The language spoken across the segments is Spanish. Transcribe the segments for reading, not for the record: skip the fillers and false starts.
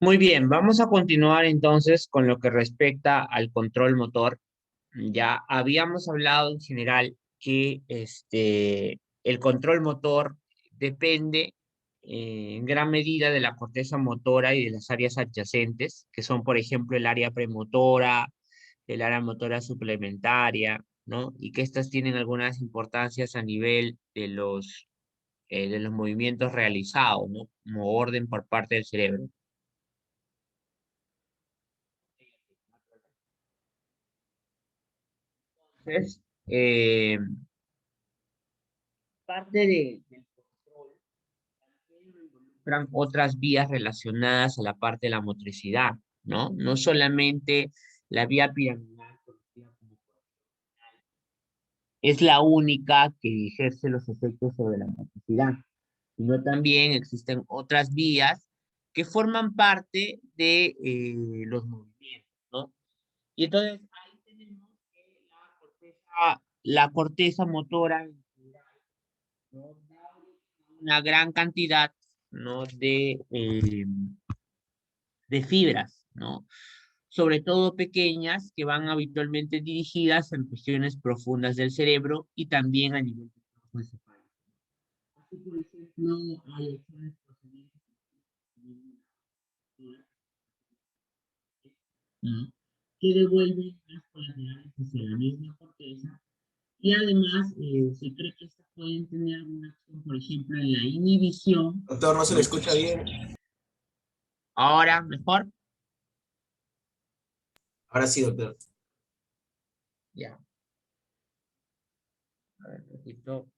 Muy bien, vamos a continuar entonces con lo que respecta al control motor. Ya habíamos hablado en general que el control motor depende en gran medida de la corteza motora y de las áreas adyacentes, que son, por ejemplo, el área premotora, el área motora suplementaria, ¿no? Y que estas tienen algunas importancias a nivel de los movimientos realizados, ¿no? Como orden por parte del cerebro. Entonces, parte del control también involucran otras vías relacionadas a la parte de la motricidad, ¿no? No solamente la vía piramidal, conocida como es la única que ejerce los efectos sobre la motricidad, sino también existen otras vías que forman parte de los movimientos, ¿no? Y entonces ahí tenemos que la corteza motora en general, ¿no? Da una gran cantidad, ¿no? de fibras, ¿no? Sobre todo pequeñas que van habitualmente dirigidas en regiones profundas del cerebro y también a nivel del tronco encefálico. Así, por ejemplo, hay acciones procedentes, ¿no? que devuelven las colaterales hacia la misma corteza y además se cree que estas pueden tener alguna acción, por ejemplo, en la inhibición, Doctor, no se le ¿no? escucha bien. Ahora, mejor, Ahora sí, doctor. ya, a ver, repito.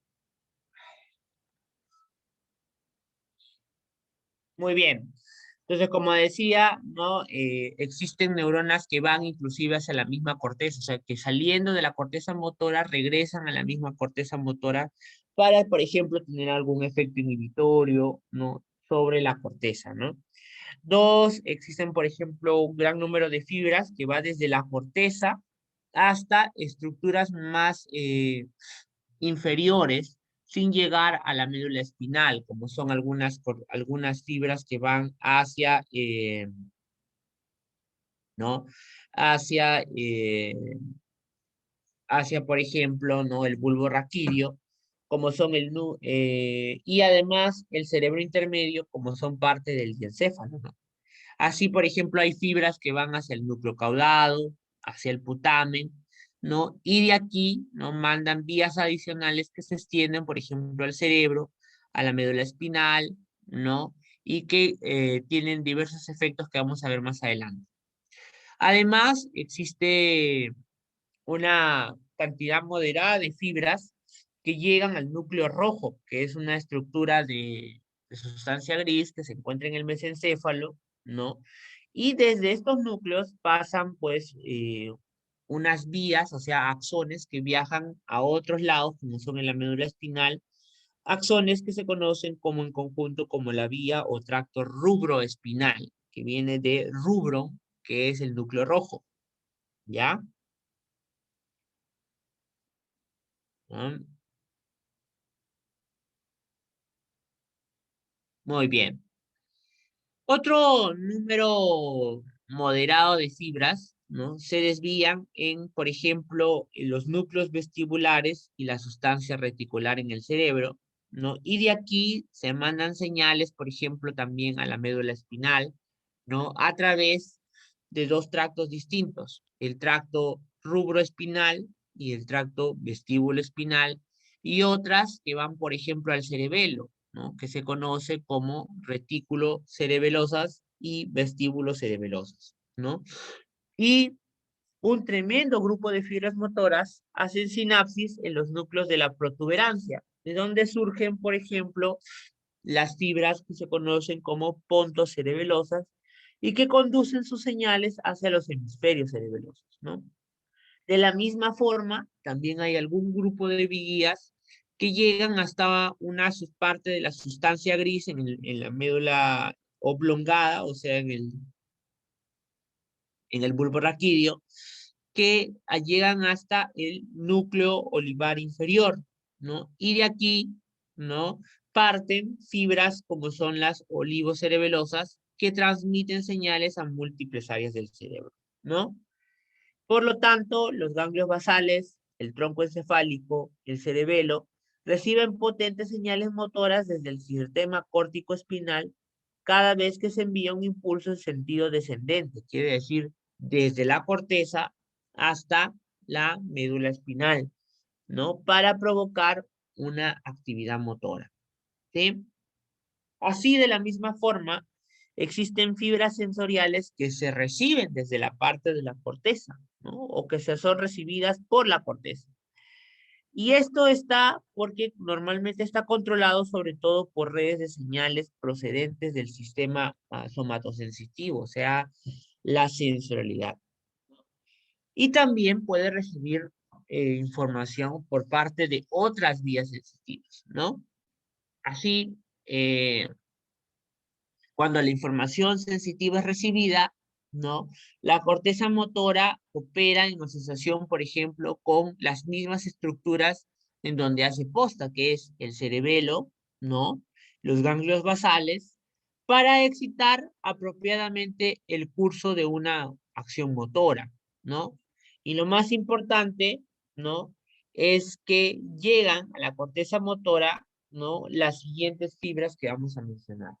Muy bien. Entonces, como decía, ¿no? Existen neuronas que van inclusive hacia la misma corteza, o sea, que saliendo de la corteza motora regresan a la misma corteza motora para, por ejemplo, tener algún efecto inhibitorio, ¿no? sobre la corteza, ¿no? Dos, existen, por ejemplo, un gran número de fibras que va desde la corteza hasta estructuras más inferiores sin llegar a la médula espinal, como son algunas fibras que van ¿no? hacia, eh, hacia, por ejemplo, ¿no? el bulbo raquídeo, como son y además el cerebro intermedio, como son parte del diencéfalo, ¿no? Así, por ejemplo, hay fibras que van hacia el núcleo caudado, hacia el putamen, ¿no? Y de aquí, ¿no? Mandan vías adicionales que se extienden, por ejemplo, al cerebro, a la médula espinal, ¿no? Y que tienen diversos efectos que vamos a ver más adelante. Además, existe una cantidad moderada de fibras que llegan al núcleo rojo, que es una estructura de sustancia gris que se encuentra en el mesencéfalo, ¿no? Y desde estos núcleos pasan, pues, unas vías, o sea, axones que viajan a otros lados, como son en la médula espinal, axones que se conocen como en conjunto como la vía o tracto rubroespinal, que viene de rubro, que es el núcleo rojo, ¿ya? ¿Ah? Muy bien. Otro número moderado de fibras, ¿no? Se desvían en, por ejemplo, en los núcleos vestibulares y la sustancia reticular en el cerebro, ¿no? Y de aquí se mandan señales, por ejemplo, también a la médula espinal, ¿no? A través de dos tractos distintos, el tracto rubroespinal y el tracto vestíbulo espinal, y otras que van, por ejemplo, al cerebelo, ¿no? Que se conoce como retículo cerebelosas y vestíbulos cerebelosas, ¿no? Y un tremendo grupo de fibras motoras hacen sinapsis en los núcleos de la protuberancia, de donde surgen, por ejemplo, las fibras que se conocen como pontos cerebelosas y que conducen sus señales hacia los hemisferios cerebelosos, ¿no? De la misma forma, también hay algún grupo de vías que llegan hasta una parte de la sustancia gris en la médula oblongada, o sea, en el bulbo raquídeo, que llegan hasta el núcleo olivar inferior, ¿no? Y de aquí, ¿no? Parten fibras como son las olivocerebelosas que transmiten señales a múltiples áreas del cerebro, ¿no? Por lo tanto, los ganglios basales, el tronco encefálico, el cerebelo, reciben potentes señales motoras desde el sistema córtico espinal cada vez que se envía un impulso en sentido descendente, quiere decir, desde la corteza hasta la médula espinal, ¿no? Para provocar una actividad motora, ¿sí? Así, de la misma forma, existen fibras sensoriales que se reciben desde la parte de la corteza, ¿no? O que se son recibidas por la corteza. Y esto está porque normalmente está controlado sobre todo por redes de señales procedentes del sistema somatosensitivo, o sea, la sensorialidad. Y también puede recibir información por parte de otras vías sensitivas, ¿no? Así, cuando la información sensitiva es recibida, ¿no? La corteza motora opera en asociación, por ejemplo, con las mismas estructuras en donde hace posta, que es el cerebelo, ¿no? Los ganglios basales, para excitar apropiadamente el curso de una acción motora, ¿no? Y lo más importante, ¿no? Es que llegan a la corteza motora, ¿no? Las siguientes fibras que vamos a mencionar.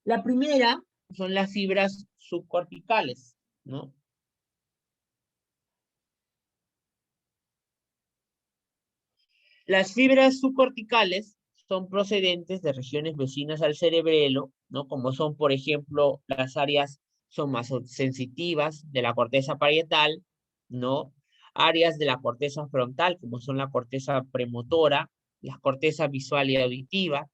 La primera son las fibras subcorticales, ¿no? Las fibras subcorticales son procedentes de regiones vecinas al cerebelo, ¿no? Como son, por ejemplo, las áreas somasensitivas de la corteza parietal, ¿no? Áreas de la corteza frontal, como son la corteza premotora, la corteza visual y auditiva.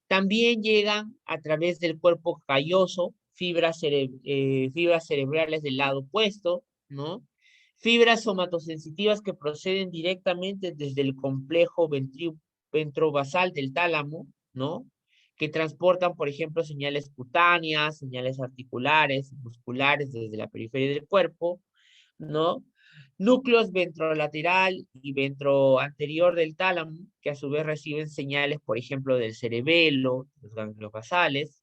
También llegan a través del cuerpo calloso fibras cerebrales del lado opuesto, ¿no? Fibras somatosensitivas que proceden directamente desde el complejo ventrobasal del tálamo, ¿no? Que transportan, por ejemplo, señales cutáneas, señales articulares, musculares desde la periferia del cuerpo, ¿no? Núcleos ventrolateral y ventroanterior del tálamo, que a su vez reciben señales, por ejemplo, del cerebelo, los ganglios basales,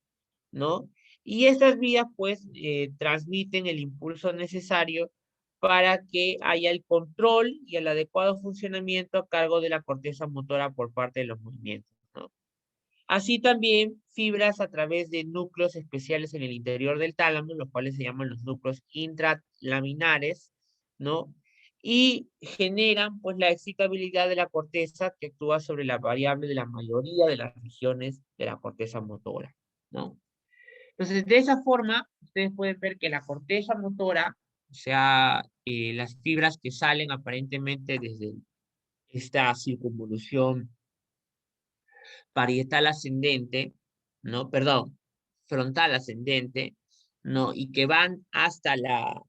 ¿no? Y estas vías, pues, transmiten el impulso necesario para que haya el control y el adecuado funcionamiento a cargo de la corteza motora por parte de los movimientos, ¿no? Así también fibras a través de núcleos especiales en el interior del tálamo, los cuales se llaman los núcleos intralaminares, ¿no? Y generan pues la excitabilidad de la corteza que actúa sobre la variable de la mayoría de las regiones de la corteza motora, ¿no? Entonces, de esa forma, ustedes pueden ver que la corteza motora, o sea, las fibras que salen aparentemente desde esta circunvolución parietal ascendente, ¿no? Perdón, frontal ascendente, ¿no? Y que van hasta la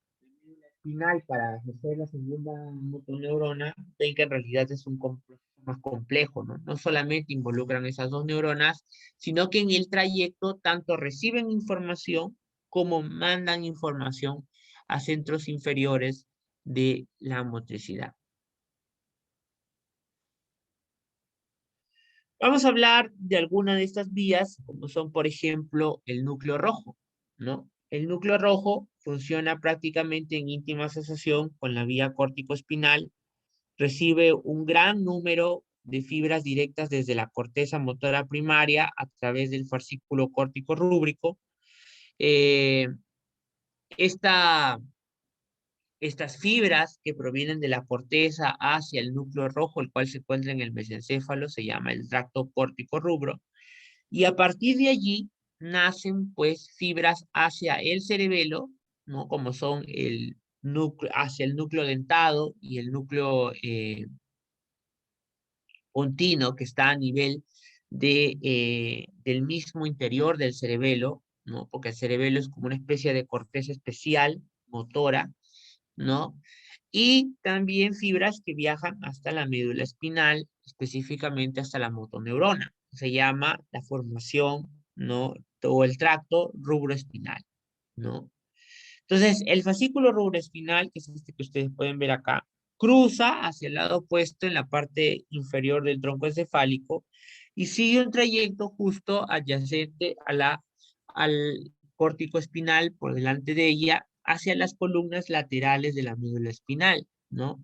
espinal para ejercer la segunda motoneurona, ven que en realidad es un proceso más complejo, ¿no? No solamente involucran esas dos neuronas, sino que en el trayecto tanto reciben información como mandan información a centros inferiores de la motricidad. Vamos a hablar de alguna de estas vías, como son, por ejemplo, el núcleo rojo, ¿no? El núcleo rojo funciona prácticamente en íntima asociación con la vía córtico-espinal, recibe un gran número de fibras directas desde la corteza motora primaria a través del fascículo córtico rúbrico. Eh, esta Estas fibras que provienen de la corteza hacia el núcleo rojo, el cual se encuentra en el mesencéfalo, se llama el tracto córtico rubro, y a partir de allí nacen pues fibras hacia el cerebelo, ¿no? Como son el núcleo, hacia el núcleo dentado y el núcleo pontino, que está a nivel del mismo interior del cerebelo, ¿no? Porque el cerebelo es como una especie de corteza especial, motora, ¿no? Y también fibras que viajan hasta la médula espinal, específicamente hasta la motoneurona. Se llama la formación, ¿no? O el tracto rubroespinal, ¿no? Entonces, el fascículo rubroespinal, que es este que ustedes pueden ver acá, cruza hacia el lado opuesto en la parte inferior del tronco encefálico y sigue un trayecto justo adyacente a al córtico-espinal por delante de ella hacia las columnas laterales de la médula espinal, ¿no?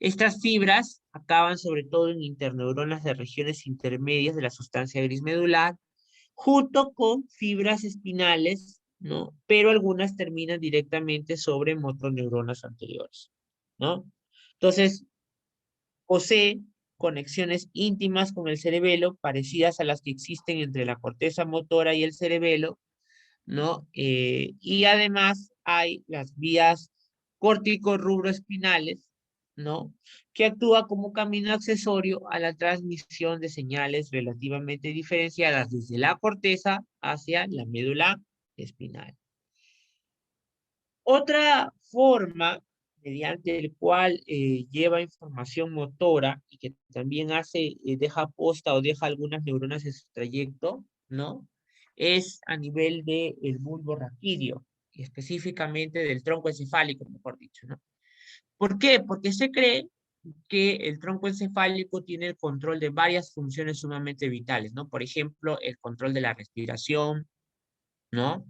Estas fibras acaban sobre todo en interneuronas de regiones intermedias de la sustancia gris medular, junto con fibras espinales, ¿no? Pero algunas terminan directamente sobre motoneuronas anteriores, ¿no? Entonces, posee conexiones íntimas con el cerebelo, parecidas a las que existen entre la corteza motora y el cerebelo, ¿no? Y además hay las vías córtico-rubroespinales, ¿no? Que actúa como camino accesorio a la transmisión de señales relativamente diferenciadas desde la corteza hacia la médula espinal. Otra forma mediante el cual lleva información motora y que también hace, deja posta o deja algunas neuronas en su trayecto, ¿no? Es a nivel del bulbo raquídeo, y específicamente del tronco encefálico, mejor dicho, ¿no? ¿Por qué? Porque se cree que el tronco encefálico tiene el control de varias funciones sumamente vitales, ¿no? Por ejemplo, el control de la respiración, ¿no?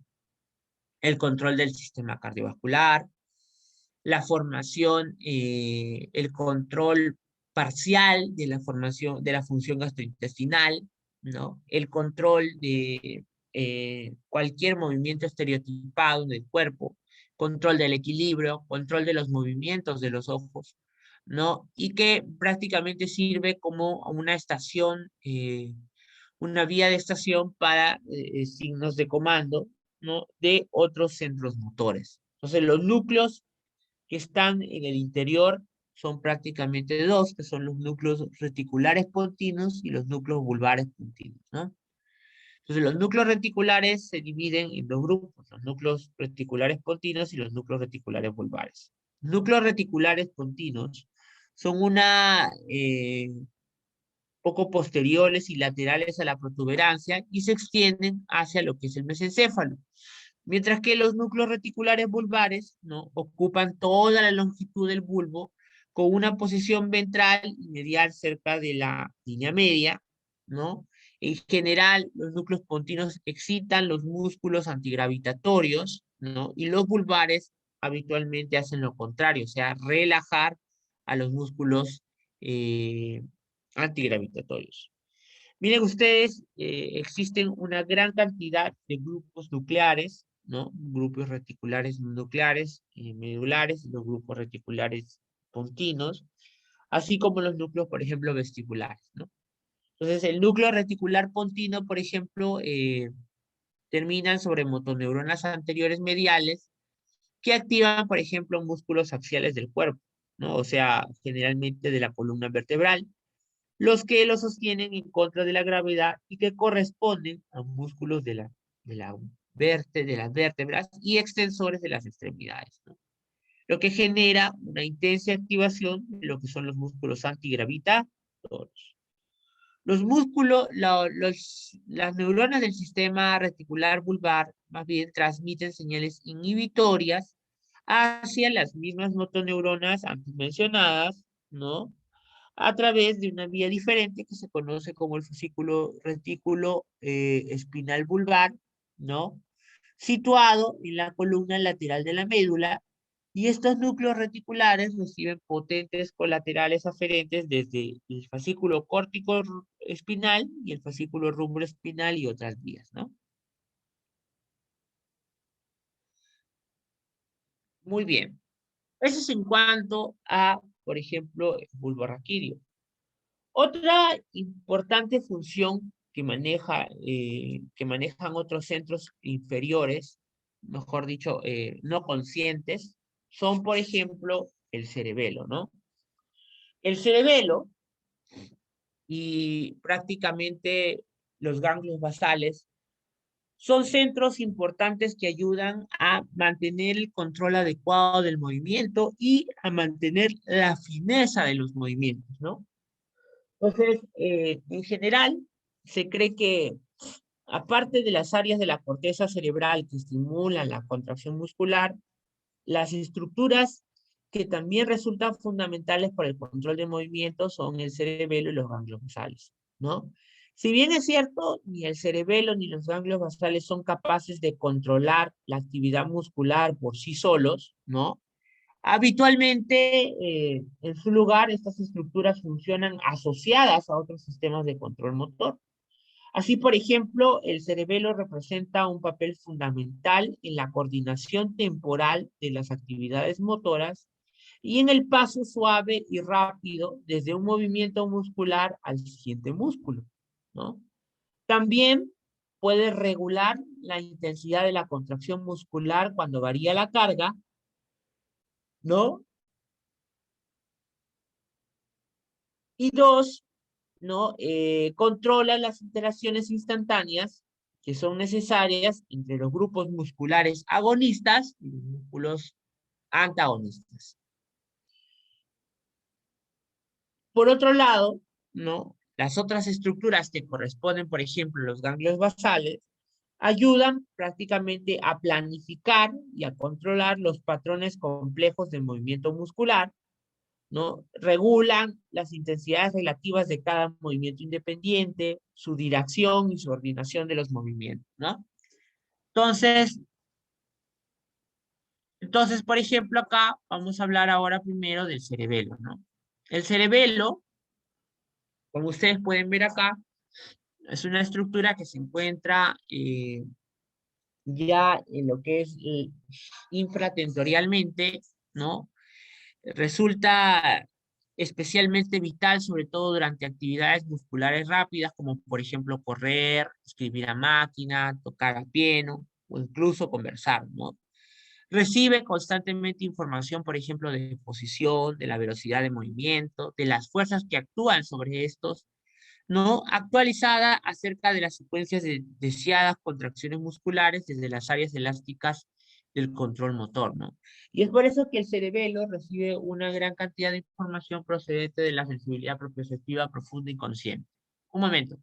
El control del sistema cardiovascular, la formación, el control parcial de la formación de la función gastrointestinal, ¿no? El control de cualquier movimiento estereotipado del cuerpo, control del equilibrio, control de los movimientos de los ojos, ¿no? Y que prácticamente sirve como una estación, una vía de estación para signos de comando, ¿no? De otros centros motores. Entonces, los núcleos que están en el interior son prácticamente dos, que son los núcleos reticulares pontinos y los núcleos vulvares pontinos, ¿no? Entonces, los núcleos reticulares se dividen en dos grupos, los núcleos reticulares pontinos y los núcleos reticulares vulvares. Núcleos reticulares pontinos son poco posteriores y laterales a la protuberancia y se extienden hacia lo que es el mesencéfalo. Mientras que los núcleos reticulares vulvares, ¿no? Ocupan toda la longitud del bulbo con una posición ventral y medial cerca de la línea media, ¿no? En general, los núcleos pontinos excitan los músculos antigravitatorios, ¿no? Y los vulvares habitualmente hacen lo contrario, o sea, relajar a los músculos eh, antigravitatorios. Miren ustedes, existen una gran cantidad de grupos nucleares, ¿no? Grupos reticulares nucleares, medulares, los grupos reticulares pontinos, así como los núcleos, por ejemplo, vestibulares, ¿no? Entonces, el núcleo reticular pontino, por ejemplo, terminan sobre motoneuronas anteriores mediales que activan, por ejemplo, músculos axiales del cuerpo, ¿no? O sea, generalmente de la columna vertebral, los que lo sostienen en contra de la gravedad y que corresponden a músculos de las vértebras y extensores de las extremidades, ¿no? Lo que genera una intensa activación de lo que son los músculos antigravitatorios. Los músculos, las neuronas del sistema reticular vulvar más bien transmiten señales inhibitorias hacia las mismas motoneuronas antes mencionadas, ¿no? A través de una vía diferente que se conoce como el fascículo retículo espinal vulvar, ¿no? Situado en la columna lateral de la médula, y estos núcleos reticulares reciben potentes colaterales aferentes desde el fascículo córtico espinal y el fascículo rumbroespinal y otras vías, ¿no? Muy bien. Eso es en cuanto a, por ejemplo, el bulbo raquídeo. Otra importante función que manejan otros centros inferiores, mejor dicho, no conscientes, son, por ejemplo, el cerebelo, ¿no? El cerebelo y prácticamente los ganglios basales son centros importantes que ayudan a mantener el control adecuado del movimiento y a mantener la fineza de los movimientos, ¿no? Entonces, en general, se cree que aparte de las áreas de la corteza cerebral que estimulan la contracción muscular, las estructuras que también resultan fundamentales para el control de movimiento son el cerebelo y los ganglios basales, ¿no? Si bien es cierto, ni el cerebelo ni los ganglios basales son capaces de controlar la actividad muscular por sí solos, ¿no? Habitualmente, en su lugar, estas estructuras funcionan asociadas a otros sistemas de control motor. Así, por ejemplo, el cerebelo representa un papel fundamental en la coordinación temporal de las actividades motoras y en el paso suave y rápido desde un movimiento muscular al siguiente músculo, ¿no? También puede regular la intensidad de la contracción muscular cuando varía la carga, ¿no? Y dos, ¿no? Controla las interacciones instantáneas que son necesarias entre los grupos musculares agonistas y los músculos antagonistas. Por otro lado, ¿no? Las otras estructuras que corresponden, por ejemplo, los ganglios basales, ayudan prácticamente a planificar y a controlar los patrones complejos de movimiento muscular, ¿no? Regulan las intensidades relativas de cada movimiento independiente, su dirección y su ordenación de los movimientos, ¿no? Entonces, por ejemplo, acá vamos a hablar ahora primero del cerebelo, ¿no? El cerebelo, como ustedes pueden ver acá, es una estructura que se encuentra ya en lo que es infratentorialmente, ¿no? Resulta especialmente vital, sobre todo durante actividades musculares rápidas, como por ejemplo correr, escribir a máquina, tocar a piano o incluso conversar, ¿no? Recibe constantemente información, por ejemplo, de posición, de la velocidad de movimiento, de las fuerzas que actúan sobre estos, ¿no? Actualizada acerca de las secuencias de deseadas contracciones musculares desde las áreas elásticas del control motor, ¿no? Y es por eso que el cerebelo recibe una gran cantidad de información procedente de la sensibilidad propioceptiva profunda y consciente. Un momento.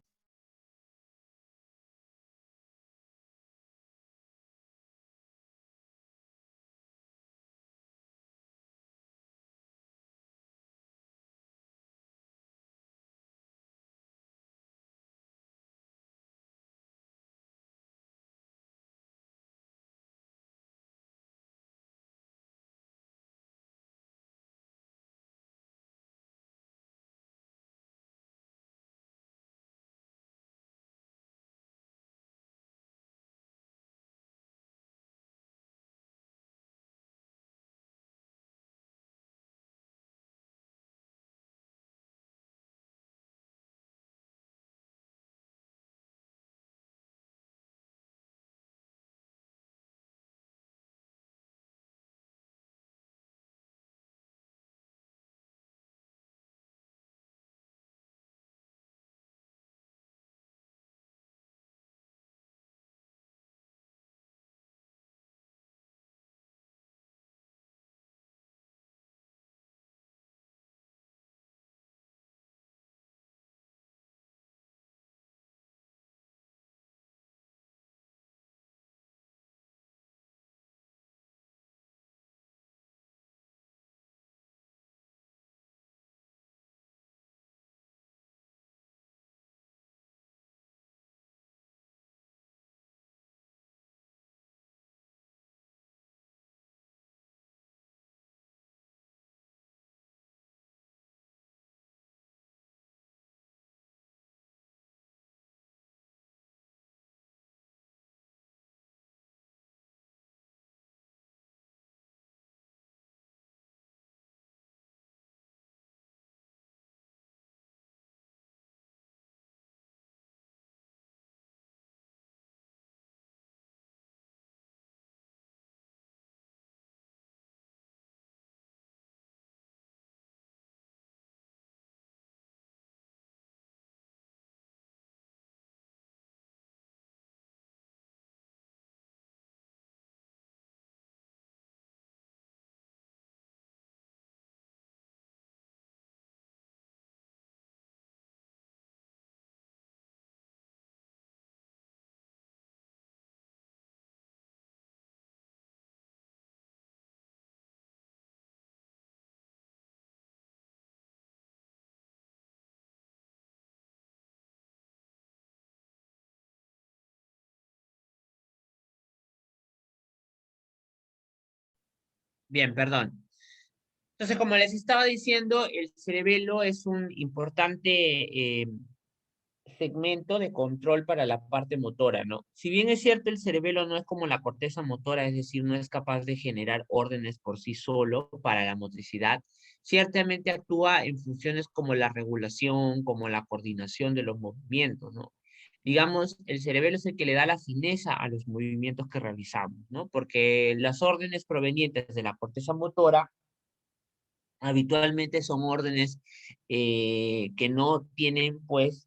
Bien, perdón. Entonces, como les estaba diciendo, el cerebelo es un importante segmento de control para la parte motora, ¿no? Si bien es cierto, el cerebelo no es como la corteza motora, es decir, no es capaz de generar órdenes por sí solo para la motricidad, ciertamente actúa en funciones como la regulación, como la coordinación de los movimientos, ¿no? Digamos, el cerebelo es el que le da la fineza a los movimientos que realizamos, ¿no? Porque las órdenes provenientes de la corteza motora habitualmente son órdenes que no tienen, pues,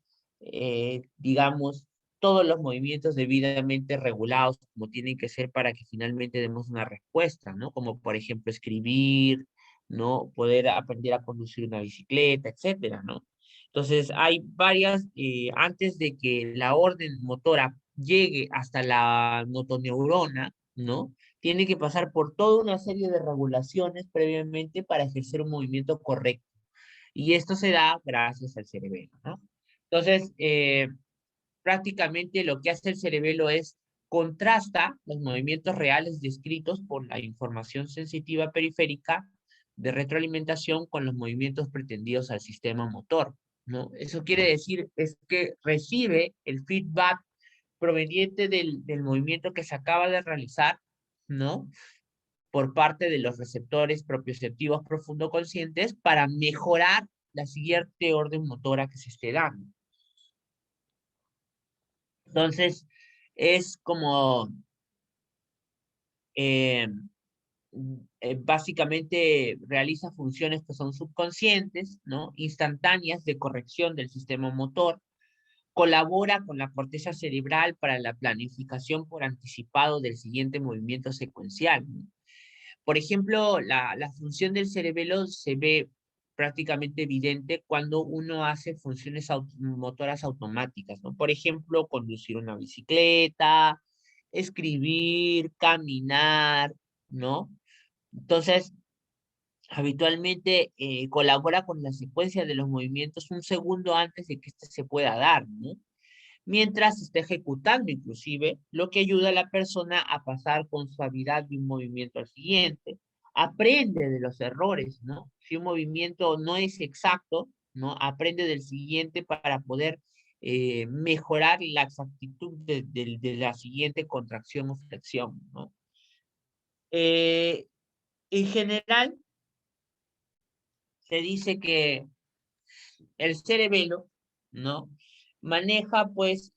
digamos, todos los movimientos debidamente regulados como tienen que ser para que finalmente demos una respuesta, ¿no? Como por ejemplo escribir, ¿no? Poder aprender a conducir una bicicleta, etcétera, ¿no? Entonces hay varias, antes de que la orden motora llegue hasta la motoneurona, ¿no? Tiene que pasar por toda una serie de regulaciones previamente para ejercer un movimiento correcto. Y esto se da gracias al cerebelo, ¿no? Entonces, prácticamente lo que hace el cerebelo es contrasta los movimientos reales descritos por la información sensitiva periférica de retroalimentación con los movimientos pretendidos al sistema motor, ¿no? Eso quiere decir es que recibe el feedback proveniente del movimiento que se acaba de realizar, ¿no? Por parte de los receptores propioceptivos profundo conscientes para mejorar la siguiente orden motora que se esté dando. Entonces, es como eh, básicamente realiza funciones que son subconscientes, ¿no? Instantáneas de corrección del sistema motor, colabora con la corteza cerebral para la planificación por anticipado del siguiente movimiento secuencial, ¿no? Por ejemplo, la función del cerebelo se ve prácticamente evidente cuando uno hace funciones motoras automáticas, ¿no? Por ejemplo, conducir una bicicleta, escribir, caminar, ¿no? Entonces, habitualmente colabora con la secuencia de los movimientos un segundo antes de que éste se pueda dar, ¿no? Mientras se está ejecutando inclusive, lo que ayuda a la persona a pasar con suavidad de un movimiento al siguiente. Aprende de los errores, ¿no? Si un movimiento no es exacto, ¿no? Aprende del siguiente para poder mejorar la exactitud de la siguiente contracción o flexión, ¿no? Eh, en general, se dice que el cerebelo, ¿no? Maneja, pues,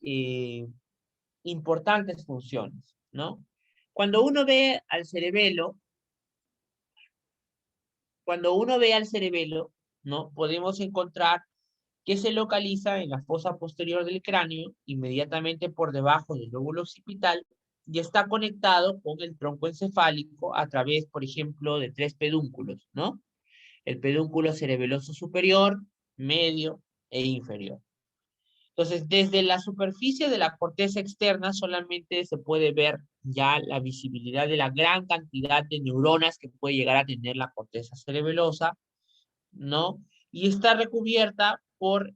importantes funciones, ¿no? Cuando uno ve al cerebelo, cuando uno ve al cerebelo, ¿no? Podemos encontrar que se localiza en la fosa posterior del cráneo, inmediatamente por debajo del lóbulo occipital, y está conectado con el tronco encefálico a través, por ejemplo, de tres pedúnculos, ¿no? El pedúnculo cerebeloso superior, medio e inferior. Entonces, desde la superficie de la corteza externa solamente se puede ver ya la visibilidad de la gran cantidad de neuronas que puede llegar a tener la corteza cerebelosa, ¿no? Y está recubierta por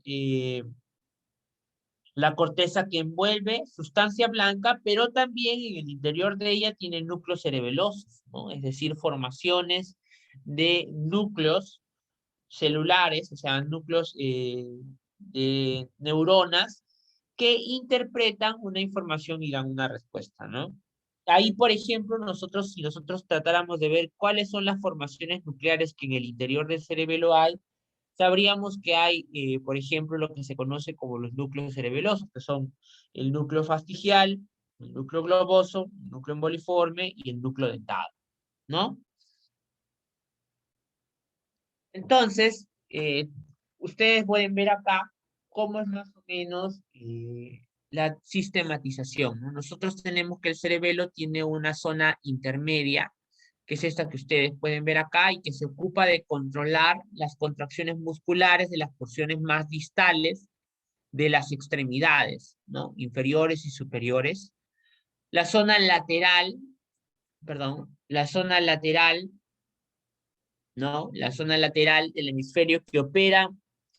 la corteza que envuelve sustancia blanca, pero también en el interior de ella tiene núcleos cerebelosos, ¿no? Es decir, formaciones de núcleos celulares, o sea, núcleos de neuronas que interpretan una información y dan una respuesta, ¿no? Ahí, por ejemplo, nosotros, si nosotros tratáramos de ver cuáles son las formaciones nucleares que en el interior del cerebelo hay, sabríamos que hay, por ejemplo, lo que se conoce como los núcleos cerebelosos, que son el núcleo fastigial, el núcleo globoso, el núcleo emboliforme y el núcleo dentado, ¿no? Entonces, ustedes pueden ver acá cómo es más o menos la sistematización, ¿no? Nosotros tenemos que el cerebelo tiene una zona intermedia, que es esta que ustedes pueden ver acá y que se ocupa de controlar las contracciones musculares de las porciones más distales de las extremidades, ¿no? Inferiores y superiores. La zona lateral, perdón, la zona lateral, ¿no? La zona lateral del hemisferio que opera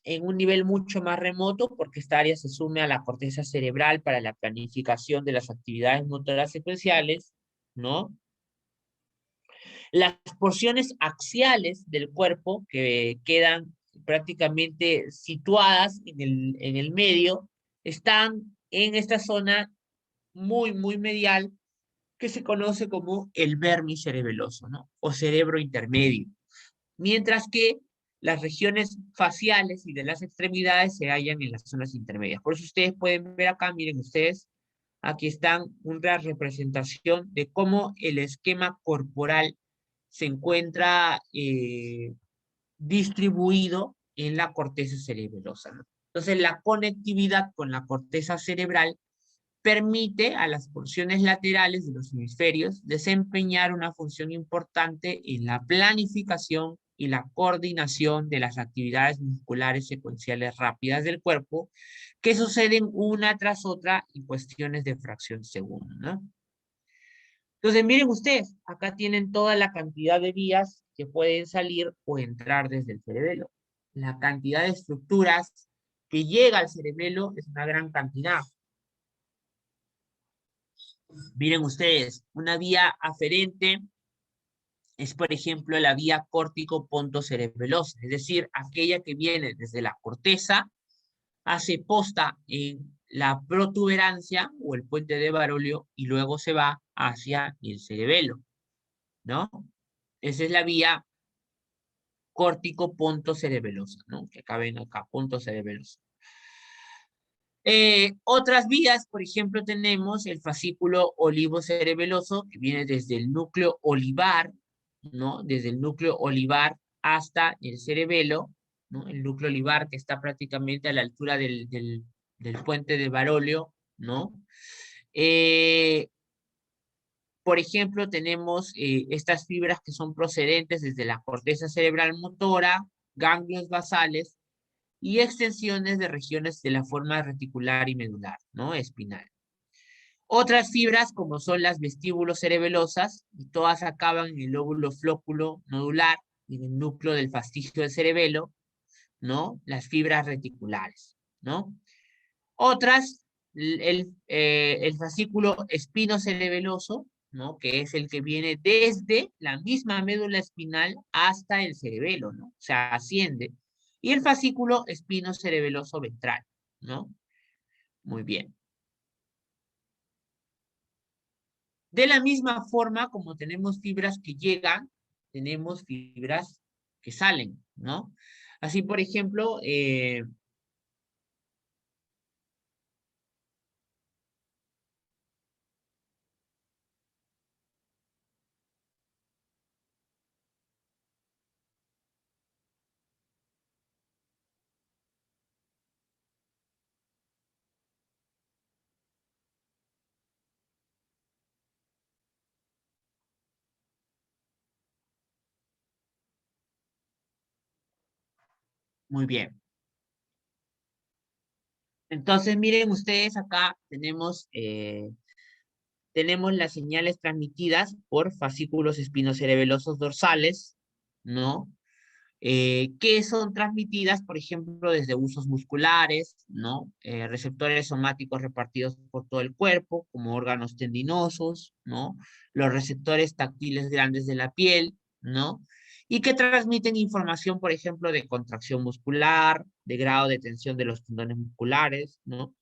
en un nivel mucho más remoto porque esta área se sume a la corteza cerebral para la planificación de las actividades motoras secuenciales, ¿no? Las porciones axiales del cuerpo que quedan prácticamente situadas en el medio están en esta zona muy medial que se conoce como el vermis cerebeloso, ¿no? O cerebro intermedio. Mientras que las regiones faciales y de las extremidades se hallan en las zonas intermedias. Por eso ustedes pueden ver acá, miren ustedes, aquí están una representación de cómo el esquema corporal se encuentra distribuido en la corteza cerebelosa, ¿no? Entonces, la conectividad con la corteza cerebral permite a las porciones laterales de los hemisferios desempeñar una función importante en la planificación y la coordinación de las actividades musculares secuenciales rápidas del cuerpo que suceden una tras otra en cuestiones de fracción de segundo, ¿no? Entonces, miren ustedes, acá tienen toda la cantidad de vías que pueden salir o entrar desde el cerebelo. La cantidad de estructuras que llega al cerebelo es una gran cantidad. Miren ustedes, una vía aferente es, por ejemplo, la vía córtico-pontocerebelosa, es decir, aquella que viene desde la corteza, hace posta en la protuberancia o el puente de Barolio y luego se va hacia el cerebelo, ¿no? Esa es la vía córtico-pontocerebelosa, ¿no? Que acá ven acá, pontocerebelosa. Otras vías, por ejemplo, tenemos el fascículo olivocerebeloso, que viene desde el núcleo olivar, ¿no? Desde el núcleo olivar hasta el cerebelo, ¿no? El núcleo olivar que está prácticamente a la altura del puente de Barolio, ¿no? Eh, por ejemplo, tenemos estas fibras que son procedentes desde la corteza cerebral motora, ganglios basales, y extensiones de regiones de la forma reticular y medular, ¿no? Espinal. Otras fibras, como son las vestíbulos cerebelosas, y todas acaban en el lóbulo flóculo nodular y en el núcleo del fascicio del cerebelo, ¿no? Las fibras reticulares, ¿no? Otras, el fascículo espinocerebeloso, ¿no? Que es el que viene desde la misma médula espinal hasta el cerebelo, ¿no? O sea, asciende. Y el fascículo espinocerebeloso ventral, ¿no? Muy bien. De la misma forma, como tenemos fibras que llegan, tenemos fibras que salen, ¿no? Así, por ejemplo, muy bien. Entonces, miren ustedes, acá tenemos las señales transmitidas por fascículos espinocerebelosos dorsales, ¿no? Que son transmitidas, por ejemplo, desde usos musculares, ¿no? Receptores somáticos repartidos por todo el cuerpo, como órganos tendinosos, ¿no? Los receptores táctiles grandes de la piel, ¿no? Y que transmiten información, por ejemplo, de contracción muscular, de grado de tensión de los tendones musculares, ¿no?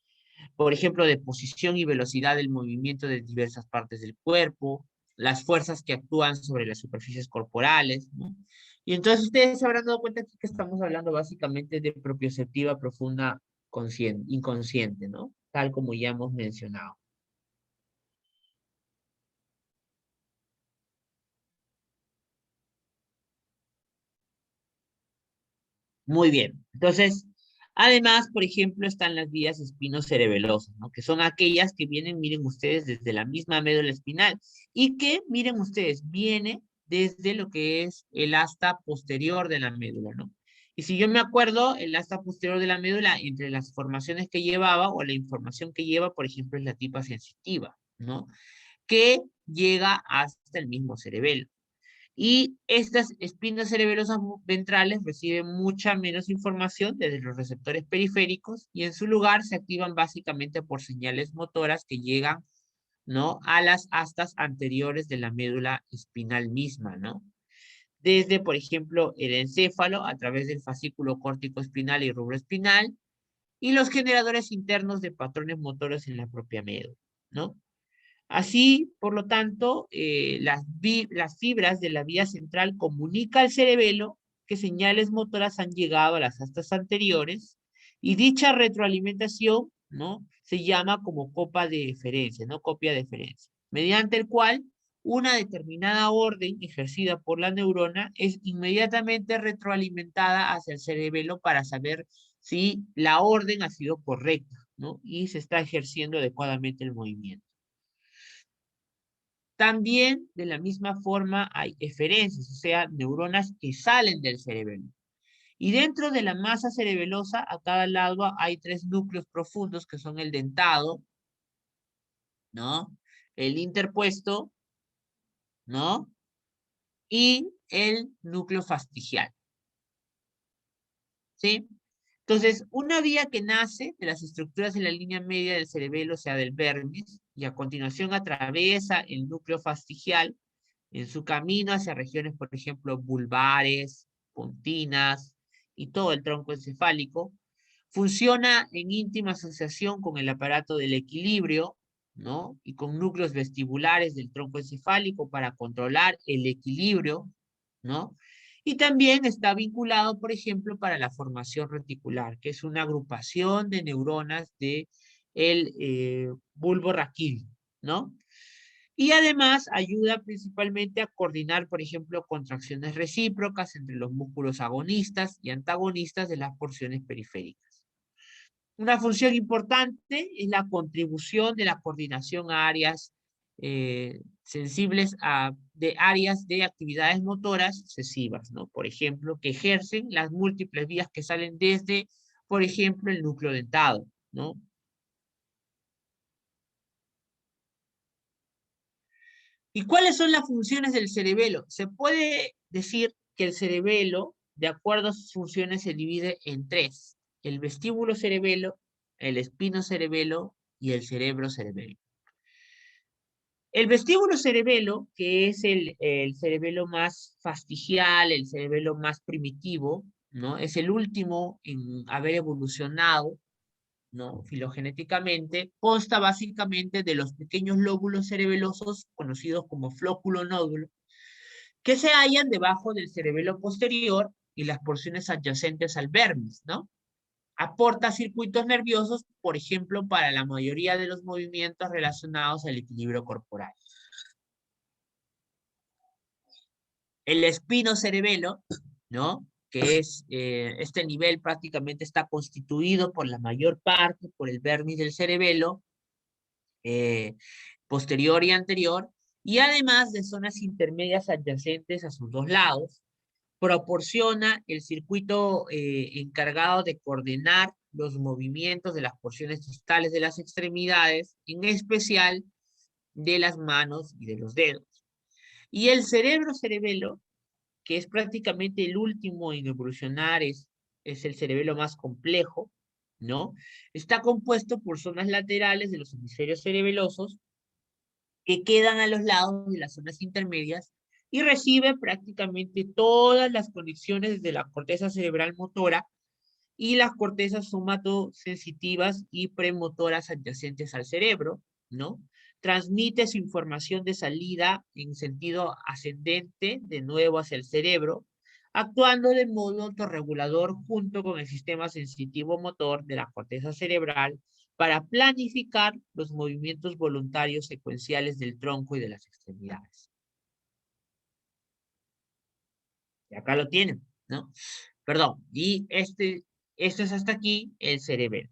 Por ejemplo, de posición y velocidad del movimiento de diversas partes del cuerpo, las fuerzas que actúan sobre las superficies corporales, ¿no? Y entonces ustedes se habrán dado cuenta aquí que estamos hablando básicamente de propioceptiva profunda inconsciente, ¿no? Tal como ya hemos mencionado. Muy bien. Entonces, además, por ejemplo, están las vías espinocerebelosas, ¿no? Que son aquellas que vienen, miren ustedes, desde la misma médula espinal y que, miren ustedes, viene desde lo que es el asta posterior de la médula, ¿no? Y si yo me acuerdo, el asta posterior de la médula, entre las formaciones que llevaba o la información que lleva, por ejemplo, es la tipa sensitiva, ¿no? Que llega hasta el mismo cerebelo. Y estas espinas cerebelosas ventrales reciben mucha menos información desde los receptores periféricos y en su lugar se activan básicamente por señales motoras que llegan ¿no? A las astas anteriores de la médula espinal misma, ¿no? Desde, por ejemplo, el encéfalo a través del fascículo córtico espinal y rubro espinal, y los generadores internos de patrones motores en la propia médula, ¿no? Así, por lo tanto, las fibras de la vía central comunican al cerebelo que señales motoras han llegado a las astas anteriores y dicha retroalimentación, ¿no? Se llama como copa de deferencia, ¿no? Copia de deferencia, mediante el cual una determinada orden ejercida por la neurona es inmediatamente retroalimentada hacia el cerebelo para saber si la orden ha sido correcta, ¿no? Y se está ejerciendo adecuadamente el movimiento. También, de la misma forma, hay eferencias, o sea, neuronas que salen del cerebelo. Y dentro de la masa cerebelosa, a cada lado hay tres núcleos profundos que son el dentado, ¿no? El interpuesto, ¿no? Y el núcleo fastigial, ¿sí? Entonces, una vía que nace de las estructuras de la línea media del cerebelo, o sea, del vermis, y a continuación atraviesa el núcleo fastigial en su camino hacia regiones, por ejemplo, vulvares, puntinas y todo el tronco encefálico, funciona en íntima asociación con el aparato del equilibrio, ¿no? Y con núcleos vestibulares del tronco encefálico para controlar el equilibrio, ¿no? Y también está vinculado, por ejemplo, para la formación reticular, que es una agrupación de neuronas de el bulbo raquídeo, ¿no? Y además ayuda principalmente a coordinar, por ejemplo, contracciones recíprocas entre los músculos agonistas y antagonistas de las porciones periféricas. Una función importante es la contribución de la coordinación a áreas sensibles de áreas de actividades motoras excesivas, ¿no? Por ejemplo, que ejercen las múltiples vías que salen desde, por ejemplo, el núcleo dentado, ¿no? ¿Y cuáles son las funciones del cerebelo? Se puede decir que el cerebelo, de acuerdo a sus funciones, se divide en tres: el vestíbulo cerebelo, el espino cerebelo y el cerebro cerebelo. El vestíbulo cerebelo, que es el cerebelo más fastigial, el cerebelo más primitivo, ¿no? Es el último en haber evolucionado, ¿no? Filogenéticamente, consta básicamente de los pequeños lóbulos cerebelosos conocidos como flóculo nódulo, que se hallan debajo del cerebelo posterior y las porciones adyacentes al vermis, ¿no? Aporta circuitos nerviosos, por ejemplo, para la mayoría de los movimientos relacionados al equilibrio corporal. El espinocerebelo, ¿no? Que es este nivel prácticamente está constituido por la mayor parte por el vermis del cerebelo, eh, posterior y anterior, y además de zonas intermedias adyacentes a sus dos lados, proporciona el circuito encargado de coordinar los movimientos de las porciones distales de las extremidades, en especial de las manos y de los dedos. Y el cerebro cerebelo, que es prácticamente el último en evolucionar, es el cerebelo más complejo, ¿no? Está compuesto por zonas laterales de los hemisferios cerebelosos que quedan a los lados de las zonas intermedias y recibe prácticamente todas las conexiones de la corteza cerebral motora y las cortezas somatosensitivas y premotoras adyacentes al cerebro, ¿no? Transmite su información de salida en sentido ascendente de nuevo hacia el cerebro, actuando de modo autorregulador junto con el sistema sensitivo motor de la corteza cerebral para planificar los movimientos voluntarios secuenciales del tronco y de las extremidades. Y acá lo tienen, ¿no? Perdón, y esto es hasta aquí el cerebelo.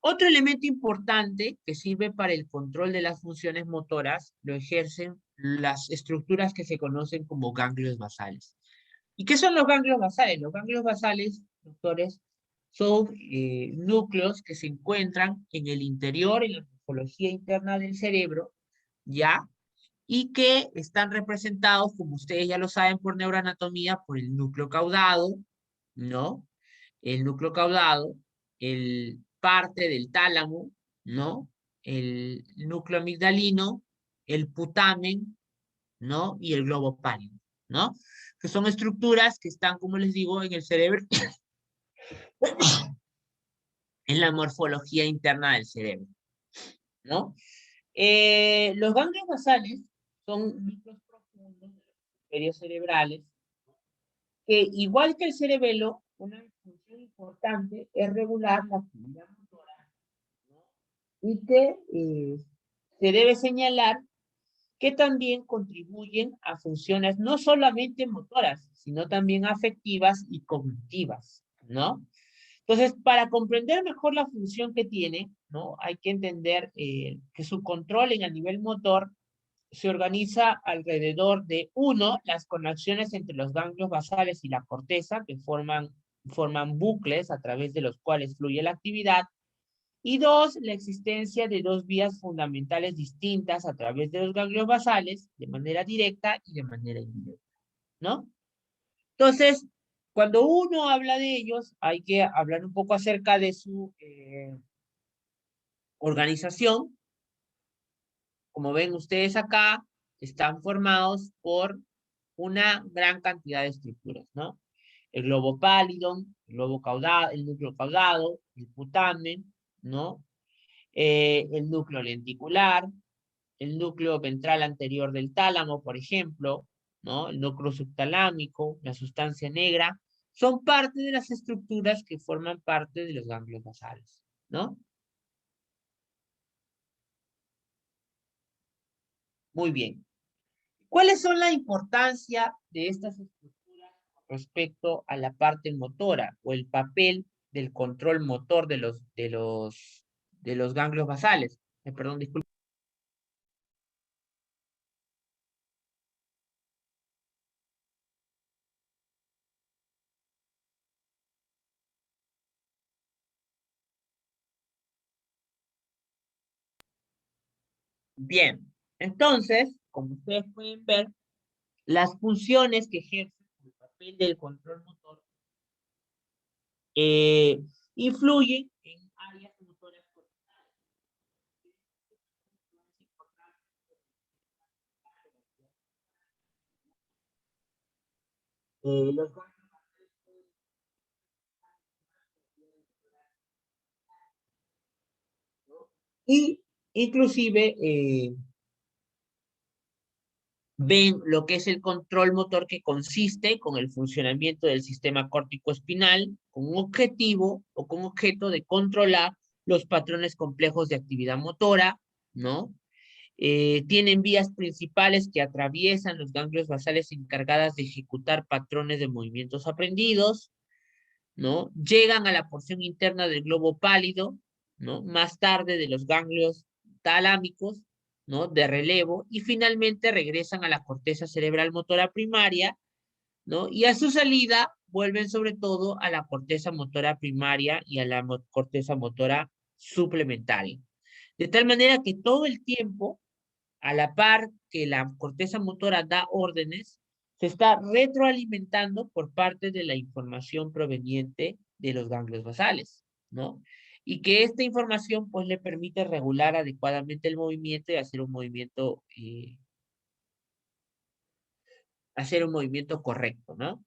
Otro elemento importante que sirve para el control de las funciones motoras lo ejercen las estructuras que se conocen como ganglios basales. ¿Y qué son los ganglios basales? Los ganglios basales, doctores, son núcleos que se encuentran en el interior, en la morfología interna del cerebro, ¿ya? Y que están representados, como ustedes ya lo saben por neuroanatomía, por el núcleo caudado, ¿no? El núcleo caudado, el parte del tálamo, ¿no? el núcleo amigdalino, el putamen, ¿no? Y el globo pálido, ¿no? Que son estructuras que están, como les digo, en el cerebro, en la morfología interna del cerebro, ¿no? Los ganglios basales son núcleos profundos de los hemisferios cerebrales que, igual que el cerebelo, una función importante es regular la actividad motora, ¿no? Y que se debe señalar que también contribuyen a funciones no solamente motoras, sino también afectivas y cognitivas, ¿no? Entonces, para comprender mejor la función que tiene, ¿no? Hay que entender que su control en el nivel motor se organiza alrededor de, uno, las conexiones entre los ganglios basales y la corteza, que forman bucles a través de los cuales fluye la actividad, y dos, la existencia de dos vías fundamentales distintas a través de los ganglios basales, de manera directa y de manera indirecta, ¿no? Entonces, cuando uno habla de ellos, hay que hablar un poco acerca de su organización. Como ven ustedes acá, están formados por una gran cantidad de estructuras, ¿no? El globo pálido, el globo caudado, el núcleo caudado, el putamen, ¿no? El núcleo lenticular, el núcleo ventral anterior del tálamo, por ejemplo, ¿no? El núcleo subtalámico, la sustancia negra, son parte de las estructuras que forman parte de los ganglios basales, ¿no? Muy bien. ¿Cuáles son la importancia de estas estructuras respecto a la parte motora o el papel del control motor de los ganglios basales? Perdón, disculpe. Bien, entonces, como ustedes pueden ver, las funciones que ejerce el papel del control motor eh, influyen en áreas motoras corticales. Los y inclusive ven lo que es el control motor, que consiste con el funcionamiento del sistema córtico-espinal con un objetivo o con objeto de controlar los patrones complejos de actividad motora, ¿no? Tienen vías principales que atraviesan los ganglios basales encargadas de ejecutar patrones de movimientos aprendidos, ¿no? Llegan a la porción interna del globo pálido, ¿no? Más tarde de los ganglios talámicos, ¿no? De relevo, y finalmente regresan a la corteza cerebral motora primaria, ¿no? Y a su salida vuelven sobre todo a la corteza motora primaria y a la corteza motora suplementaria. De tal manera que todo el tiempo, a la par que la corteza motora da órdenes, se está retroalimentando por parte de la información proveniente de los ganglios basales, ¿no? Y que esta información pues le permite regular adecuadamente el movimiento y hacer un movimiento correcto, ¿no?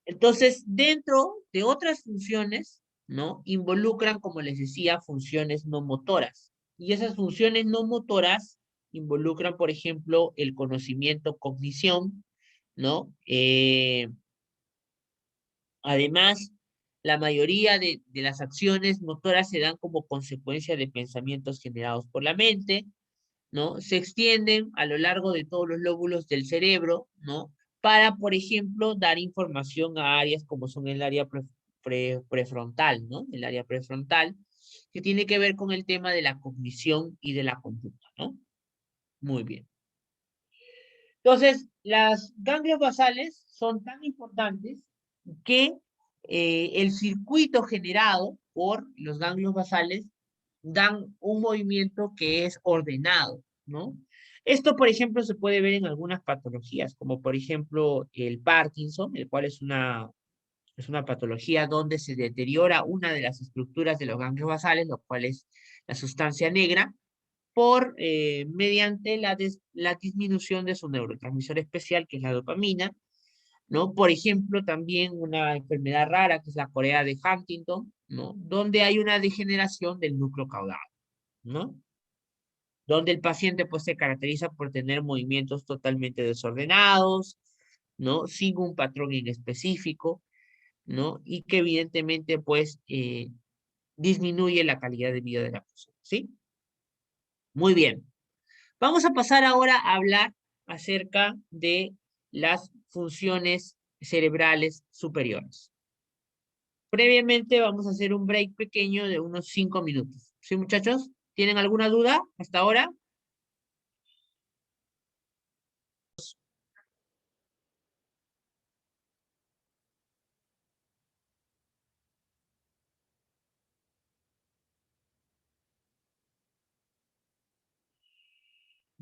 Entonces, dentro de otras funciones, ¿no? Involucran, como les decía, funciones no motoras. Y esas funciones no motoras involucran, por ejemplo, el conocimiento, cognición, ¿no? Además, la mayoría de las acciones motoras se dan como consecuencia de pensamientos generados por la mente, ¿no? Se extienden a lo largo de todos los lóbulos del cerebro, ¿no? Para, por ejemplo, dar información a áreas como son el área prefrontal, ¿no? El área prefrontal, que tiene que ver con el tema de la cognición y de la conducta, ¿no? Muy bien. Entonces, las ganglios basales son tan importantes que el circuito generado por los ganglios basales dan un movimiento que es ordenado, ¿no? Esto, por ejemplo, se puede ver en algunas patologías, como por ejemplo el Parkinson, el cual es Es una patología donde se deteriora una de las estructuras de los ganglios basales, lo cual es la sustancia negra, mediante la disminución de su neurotransmisor especial, que es la dopamina, ¿no? Por ejemplo, también una enfermedad rara, que es la corea de Huntington, ¿no? Donde hay una degeneración del núcleo caudal, ¿no? Donde el paciente pues se caracteriza por tener movimientos totalmente desordenados, ¿no? Sin un patrón en específico, ¿no? Y que evidentemente pues disminuye la calidad de vida de la persona, ¿sí? Muy bien. Vamos a pasar ahora a hablar acerca de las funciones cerebrales superiores. Previamente vamos a hacer un break pequeño de unos 5 minutos. ¿Sí, muchachos? ¿Tienen alguna duda hasta ahora?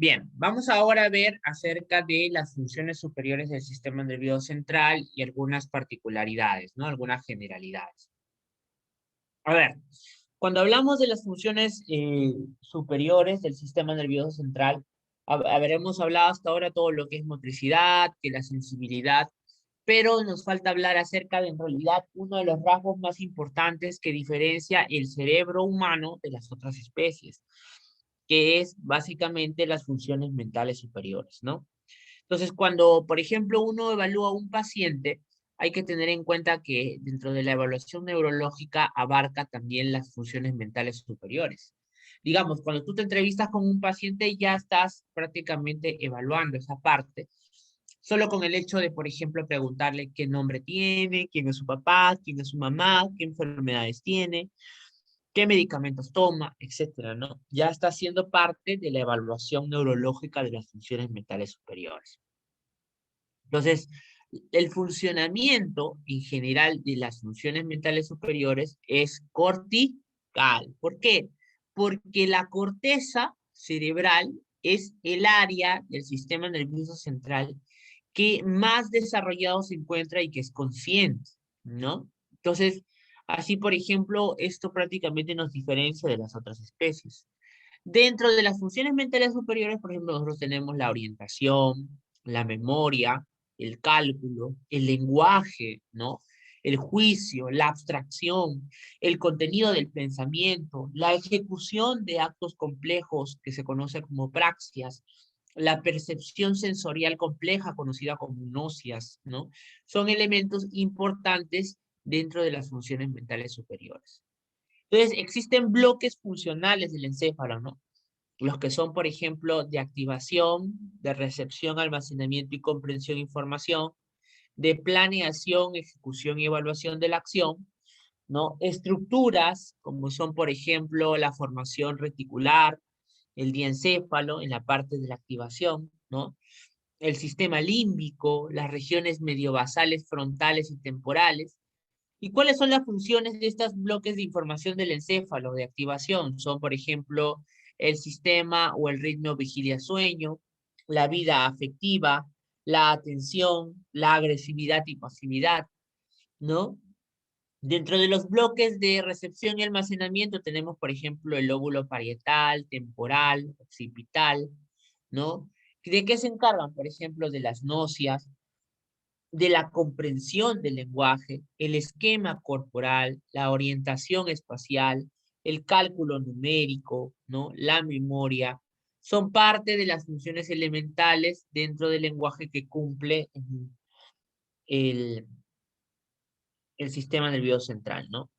Bien, vamos ahora a ver acerca de las funciones superiores del sistema nervioso central y algunas particularidades, ¿no? Algunas generalidades. A ver, cuando hablamos de las funciones superiores del sistema nervioso central, habremos hablado hasta ahora todo lo que es motricidad, que la sensibilidad, pero nos falta hablar acerca de, en realidad, uno de los rasgos más importantes que diferencia el cerebro humano de las otras especies, que es básicamente las funciones mentales superiores, ¿no? Entonces, cuando, por ejemplo, uno evalúa a un paciente, hay que tener en cuenta que dentro de la evaluación neurológica abarca también las funciones mentales superiores. Digamos, cuando tú te entrevistas con un paciente, ya estás prácticamente evaluando esa parte, solo con el hecho de, por ejemplo, preguntarle qué nombre tiene, quién es su papá, quién es su mamá, qué enfermedades tiene, qué medicamentos toma, etcétera, ¿no? Ya está siendo parte de la evaluación neurológica de las funciones mentales superiores. Entonces, el funcionamiento en general de las funciones mentales superiores es cortical. ¿Por qué? Porque la corteza cerebral es el área del sistema nervioso central que más desarrollado se encuentra y que es consciente, ¿no? Entonces, así, por ejemplo, esto prácticamente nos diferencia de las otras especies. Dentro de las funciones mentales superiores, por ejemplo, nosotros tenemos la orientación, la memoria, el cálculo, el lenguaje, ¿no? El juicio, la abstracción, el contenido del pensamiento, la ejecución de actos complejos que se conoce como praxias, la percepción sensorial compleja conocida como gnosias, ¿no? Son elementos importantes dentro de las funciones mentales superiores. Entonces, existen bloques funcionales del encéfalo, ¿no? Los que son, por ejemplo, de activación, de recepción, almacenamiento y comprensión de información, de planeación, ejecución y evaluación de la acción, ¿no? Estructuras, como son, por ejemplo, la formación reticular, el diencéfalo en la parte de la activación, ¿no? El sistema límbico, las regiones mediobasales, frontales y temporales. ¿Y cuáles son las funciones de estos bloques de información del encéfalo de activación? Son, por ejemplo, el sistema o el ritmo vigilia-sueño, la vida afectiva, la atención, la agresividad y pasividad, ¿no? Dentro de los bloques de recepción y almacenamiento tenemos, por ejemplo, el lóbulo parietal, temporal, occipital, ¿no? ¿De qué se encargan? Por ejemplo, de las nocias, de la comprensión del lenguaje, el esquema corporal, la orientación espacial, el cálculo numérico, ¿no? La memoria, son parte de las funciones elementales dentro del lenguaje que cumple el, el sistema nervioso central, ¿no?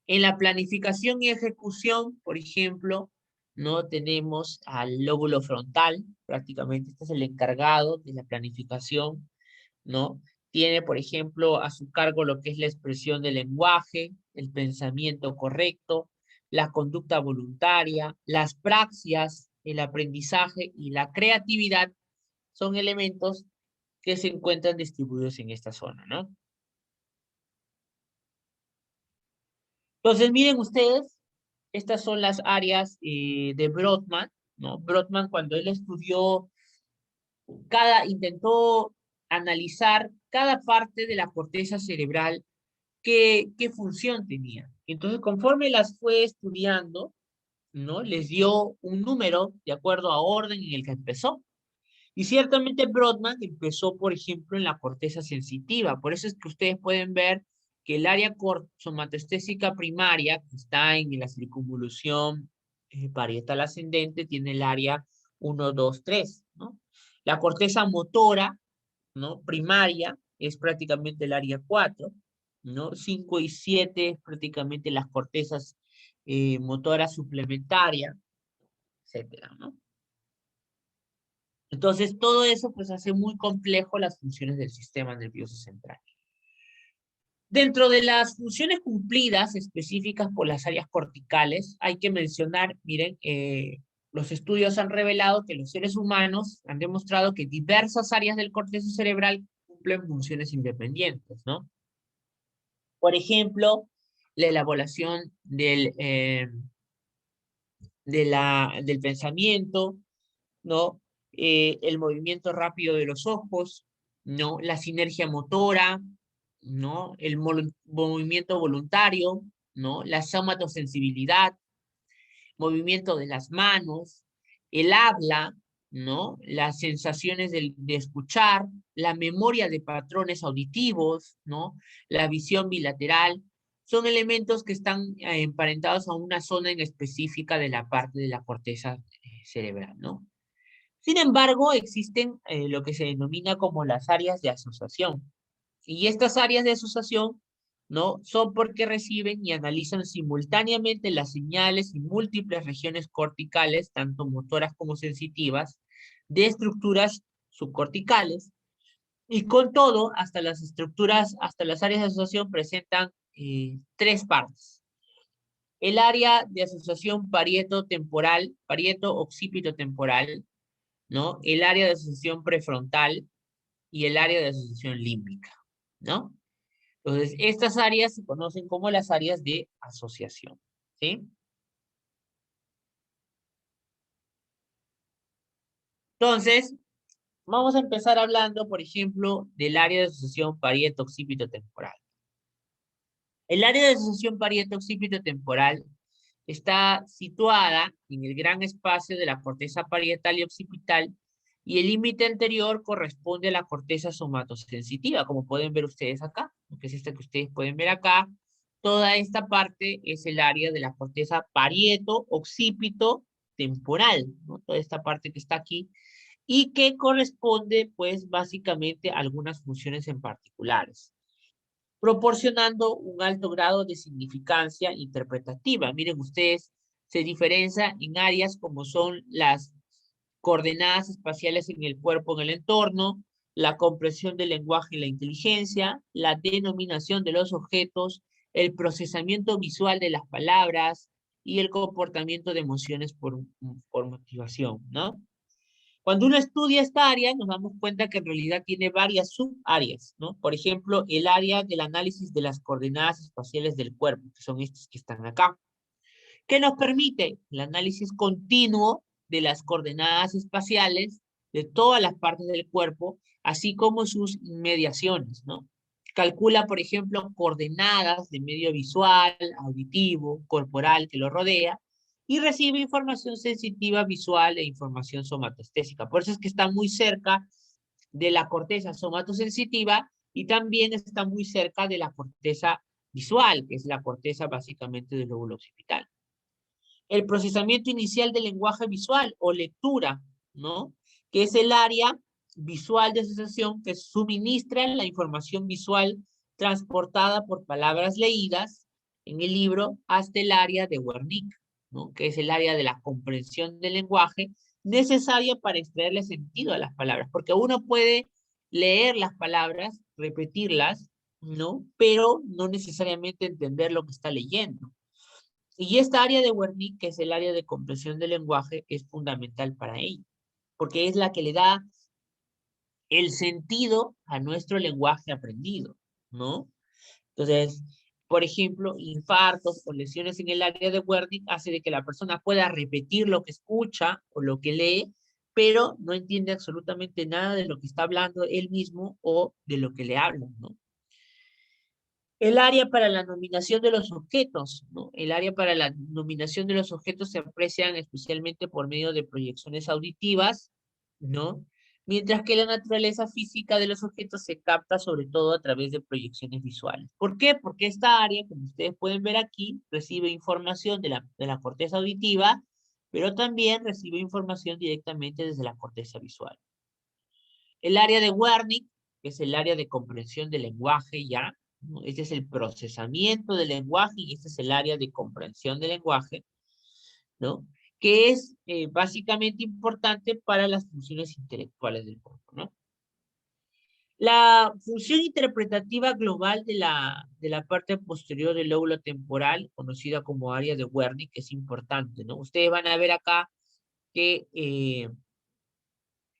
En la planificación y ejecución, por ejemplo, no tenemos al lóbulo frontal, prácticamente este es el encargado de la planificación, ¿no? Tiene, por ejemplo, a su cargo lo que es la expresión del lenguaje, el pensamiento correcto, la conducta voluntaria, las praxias, el aprendizaje y la creatividad son elementos que se encuentran distribuidos en esta zona, ¿no? Entonces, miren ustedes, estas son las áreas de Brodmann, ¿no? Brodmann, cuando él estudió intentó analizar cada parte de la corteza cerebral, qué función tenía. Entonces, conforme las fue estudiando, ¿no? Les dio un número de acuerdo a orden en el que empezó. Y ciertamente Brodmann empezó, por ejemplo, en la corteza sensitiva. Por eso es que ustedes pueden ver que el área somatoestésica primaria, que está en la circunvolución parietal ascendente, tiene el área 1, 2, 3, ¿no? La corteza motora, ¿no? Primaria es prácticamente el área 4, ¿no? 5 y 7 es prácticamente las cortezas motoras suplementarias, etcétera, ¿no? Entonces, todo eso pues hace muy complejo las funciones del sistema nervioso central. Dentro de las funciones cumplidas específicas por las áreas corticales, hay que mencionar, miren, los estudios han revelado que los seres humanos han demostrado que diversas áreas del corteza cerebral cumplen funciones independientes, ¿no? Por ejemplo, la elaboración del pensamiento, ¿no? El movimiento rápido de los ojos, ¿no? La sinergia motora, ¿no? El movimiento voluntario, ¿no? La somatosensibilidad, movimiento de las manos, el habla, ¿no? Las sensaciones de escuchar, la memoria de patrones auditivos, ¿no? La visión bilateral, son elementos que están emparentados a una zona en específica de la parte de la corteza cerebral, ¿no? Sin embargo, existen lo que se denomina como las áreas de asociación. Y estas áreas de asociación, ¿no? Son porque reciben y analizan simultáneamente las señales y múltiples regiones corticales, tanto motoras como sensitivas, de estructuras subcorticales. Y con todo, hasta las estructuras, hasta las áreas de asociación presentan tres partes. El área de asociación parieto-temporal, parieto-occipito-temporal, ¿no? El área de asociación prefrontal y el área de asociación límbica, ¿no? Entonces, estas áreas se conocen como las áreas de asociación, ¿sí? Entonces, vamos a empezar hablando, por ejemplo, del área de asociación parieto-occipito-temporal. El área de asociación parieto-occipito-temporal está situada en el gran espacio de la corteza parietal y occipital, y el límite anterior corresponde a la corteza somatosensitiva, como pueden ver ustedes acá, que es esta que ustedes pueden ver acá. Toda esta parte es el área de la corteza parieto-occipito-temporal, ¿no? Toda esta parte que está aquí, y que corresponde, pues, básicamente a algunas funciones en particulares, proporcionando un alto grado de significancia interpretativa. Miren ustedes, se diferencia en áreas como son las coordenadas espaciales en el cuerpo, en el entorno, la comprensión del lenguaje y la inteligencia, la denominación de los objetos, el procesamiento visual de las palabras y el comportamiento de emociones por motivación, ¿no? Cuando uno estudia esta área, nos damos cuenta que en realidad tiene varias subáreas, ¿no? Por ejemplo, el área del análisis de las coordenadas espaciales del cuerpo, que son estas que están acá, que nos permite el análisis continuo de las coordenadas espaciales de todas las partes del cuerpo, así como sus inmediaciones, ¿no? Calcula, por ejemplo, coordenadas de medio visual, auditivo, corporal que lo rodea, y recibe información sensitiva visual e información somatostésica. Por eso es que está muy cerca de la corteza somatosensitiva y también está muy cerca de la corteza visual, que es la corteza básicamente del lóbulo occipital. El procesamiento inicial del lenguaje visual o lectura, ¿no? Que es el área visual de asociación que suministra la información visual transportada por palabras leídas en el libro hasta el área de Wernicke, ¿no? Que es el área de la comprensión del lenguaje necesaria para extraerle sentido a las palabras, porque uno puede leer las palabras, repetirlas, ¿no? Pero no necesariamente entender lo que está leyendo. Y esta área de Wernicke, que es el área de comprensión del lenguaje, es fundamental para ello, porque es la que le da el sentido a nuestro lenguaje aprendido, ¿no? Entonces, por ejemplo, infartos o lesiones en el área de Wernicke hace de que la persona pueda repetir lo que escucha o lo que lee, pero no entiende absolutamente nada de lo que está hablando él mismo o de lo que le hablan, ¿no? El área para la nominación de los objetos, ¿no? El área para la nominación de los objetos se aprecian especialmente por medio de proyecciones auditivas, ¿no? Mientras que la naturaleza física de los objetos se capta sobre todo a través de proyecciones visuales. ¿Por qué? Porque esta área, como ustedes pueden ver aquí, recibe información de la corteza auditiva, pero también recibe información directamente desde la corteza visual. El área de Wernicke, que es el área de comprensión del lenguaje ya, ¿no? Este es el procesamiento del lenguaje y este es el área de comprensión del lenguaje, ¿no? Que es básicamente importante para las funciones intelectuales del cuerpo, ¿no? La función interpretativa global de la parte posterior del lóbulo temporal, conocida como área de Wernicke, es importante, ¿no? Ustedes van a ver acá que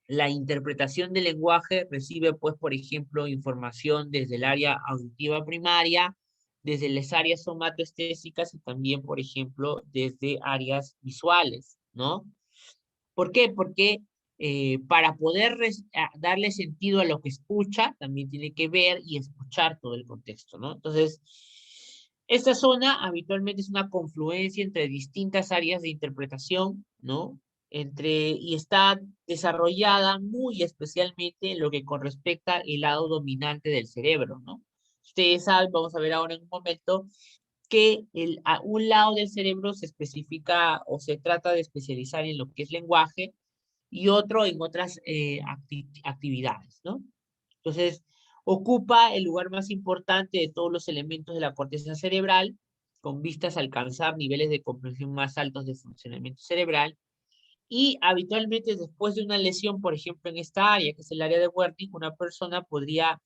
la interpretación del lenguaje recibe, pues, por ejemplo, información desde el área auditiva primaria, desde las áreas somatoestésicas y también, por ejemplo, desde áreas visuales, ¿no? ¿Por qué? Porque para poder darle sentido a lo que escucha, también tiene que ver y escuchar todo el contexto, ¿no? Entonces, esta zona habitualmente es una confluencia entre distintas áreas de interpretación, ¿no? Y está desarrollada muy especialmente en lo que con respecto al lado dominante del cerebro, ¿no? Ustedes saben, vamos a ver ahora en un momento, que a un lado del cerebro se especifica o se trata de especializar en lo que es lenguaje y otro en otras actividades, ¿no? Entonces, ocupa el lugar más importante de todos los elementos de la corteza cerebral, con vistas a alcanzar niveles de comprensión más altos de funcionamiento cerebral, y habitualmente después de una lesión, por ejemplo, en esta área, que es el área de Wernicke, una persona podría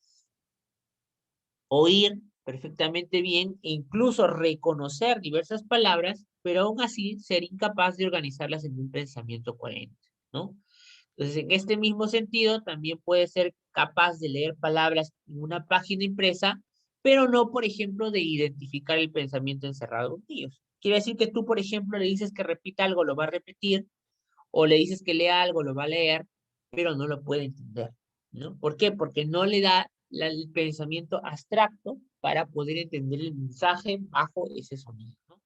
oír perfectamente bien e incluso reconocer diversas palabras, pero aún así ser incapaz de organizarlas en un pensamiento coherente, ¿no? Entonces, en este mismo sentido, también puede ser capaz de leer palabras en una página impresa, pero no, por ejemplo, de identificar el pensamiento encerrado en ellos. Quiere decir que tú, por ejemplo, le dices que repita algo, lo va a repetir, o le dices que lea algo, lo va a leer, pero no lo puede entender, ¿no? ¿Por qué? Porque no le da el pensamiento abstracto para poder entender el mensaje bajo ese sonido, ¿no?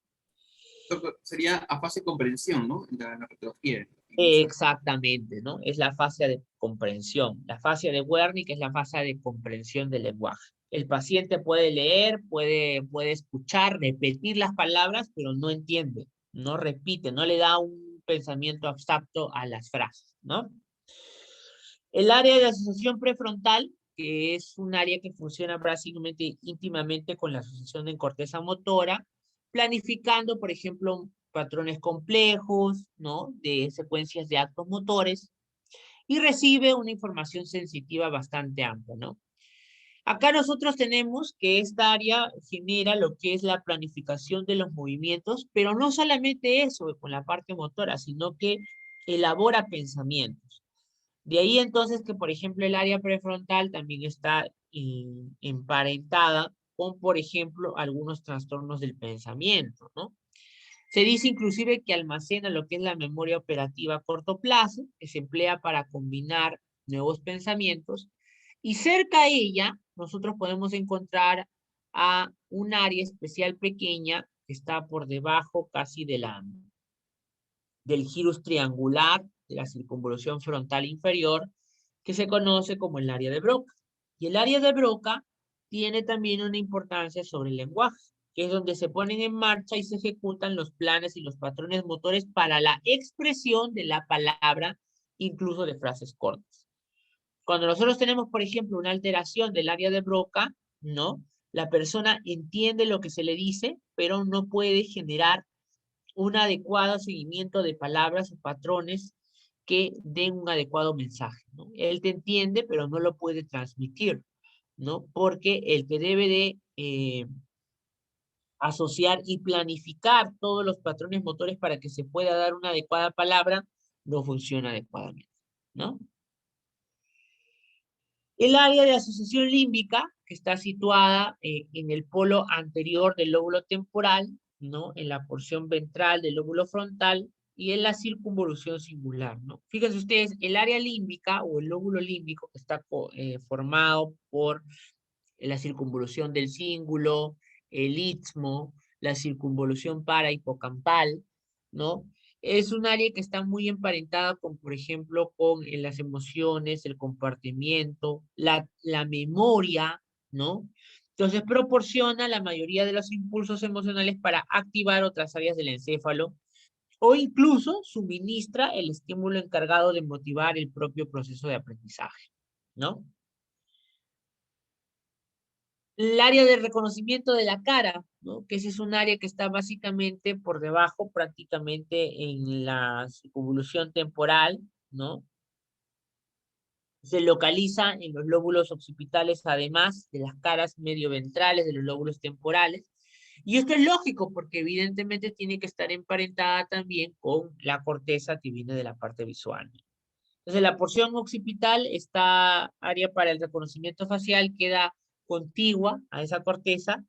Esto sería a fase de comprensión, ¿no? La patología. Exactamente, ¿no? Es la fase de comprensión. La fase de Wernicke es la fase de comprensión del lenguaje. El paciente puede leer, puede escuchar, repetir las palabras, pero no entiende, no repite, no le da un pensamiento abstracto a las frases, ¿no? El área de asociación prefrontal, que es un área que funciona básicamente íntimamente con la asociación de corteza motora, planificando, por ejemplo, patrones complejos, ¿no? De secuencias de actos motores, y recibe una información sensitiva bastante amplia, ¿no? Acá nosotros tenemos que esta área genera lo que es la planificación de los movimientos, pero no solamente eso con la parte motora, sino que elabora pensamientos. De ahí entonces que, por ejemplo, el área prefrontal también está emparentada con, por ejemplo, algunos trastornos del pensamiento, ¿no? Se dice inclusive que almacena lo que es la memoria operativa a corto plazo, que se emplea para combinar nuevos pensamientos, y cerca a ella nosotros podemos encontrar a un área especial pequeña que está por debajo casi del gyrus triangular de la circunvolución frontal inferior, que se conoce como el área de Broca. Y el área de Broca tiene también una importancia sobre el lenguaje, que es donde se ponen en marcha y se ejecutan los planes y los patrones motores para la expresión de la palabra, incluso de frases cortas. Cuando nosotros tenemos, por ejemplo, una alteración del área de Broca, ¿no? La persona entiende lo que se le dice, pero no puede generar un adecuado seguimiento de palabras o patrones que den un adecuado mensaje, ¿no? Él te entiende, pero no lo puede transmitir, ¿no? Porque el que debe de asociar y planificar todos los patrones motores para que se pueda dar una adecuada palabra, no funciona adecuadamente, ¿no? El área de asociación límbica, que está situada en el polo anterior del lóbulo temporal, ¿no? En la porción ventral del lóbulo frontal y en la circunvolución singular, ¿no? Fíjense ustedes, el área límbica o el lóbulo límbico que está formado por la circunvolución del cíngulo, el istmo, la circunvolución para-hipocampal, ¿no? Es un área que está muy emparentada con, por ejemplo, con las emociones, el comportamiento, la memoria, ¿no? Entonces proporciona la mayoría de los impulsos emocionales para activar otras áreas del encéfalo o incluso suministra el estímulo encargado de motivar el propio proceso de aprendizaje, ¿no? El área de reconocimiento de la cara, ¿no? Que ese es un área que está básicamente por debajo, prácticamente en la circunvolución temporal, ¿no? Se localiza en los lóbulos occipitales, además de las caras medioventrales de los lóbulos temporales. Y esto es lógico porque evidentemente tiene que estar emparentada también con la corteza que viene de la parte visual. Entonces la porción occipital, esta área para el reconocimiento facial, queda contigua a esa corteza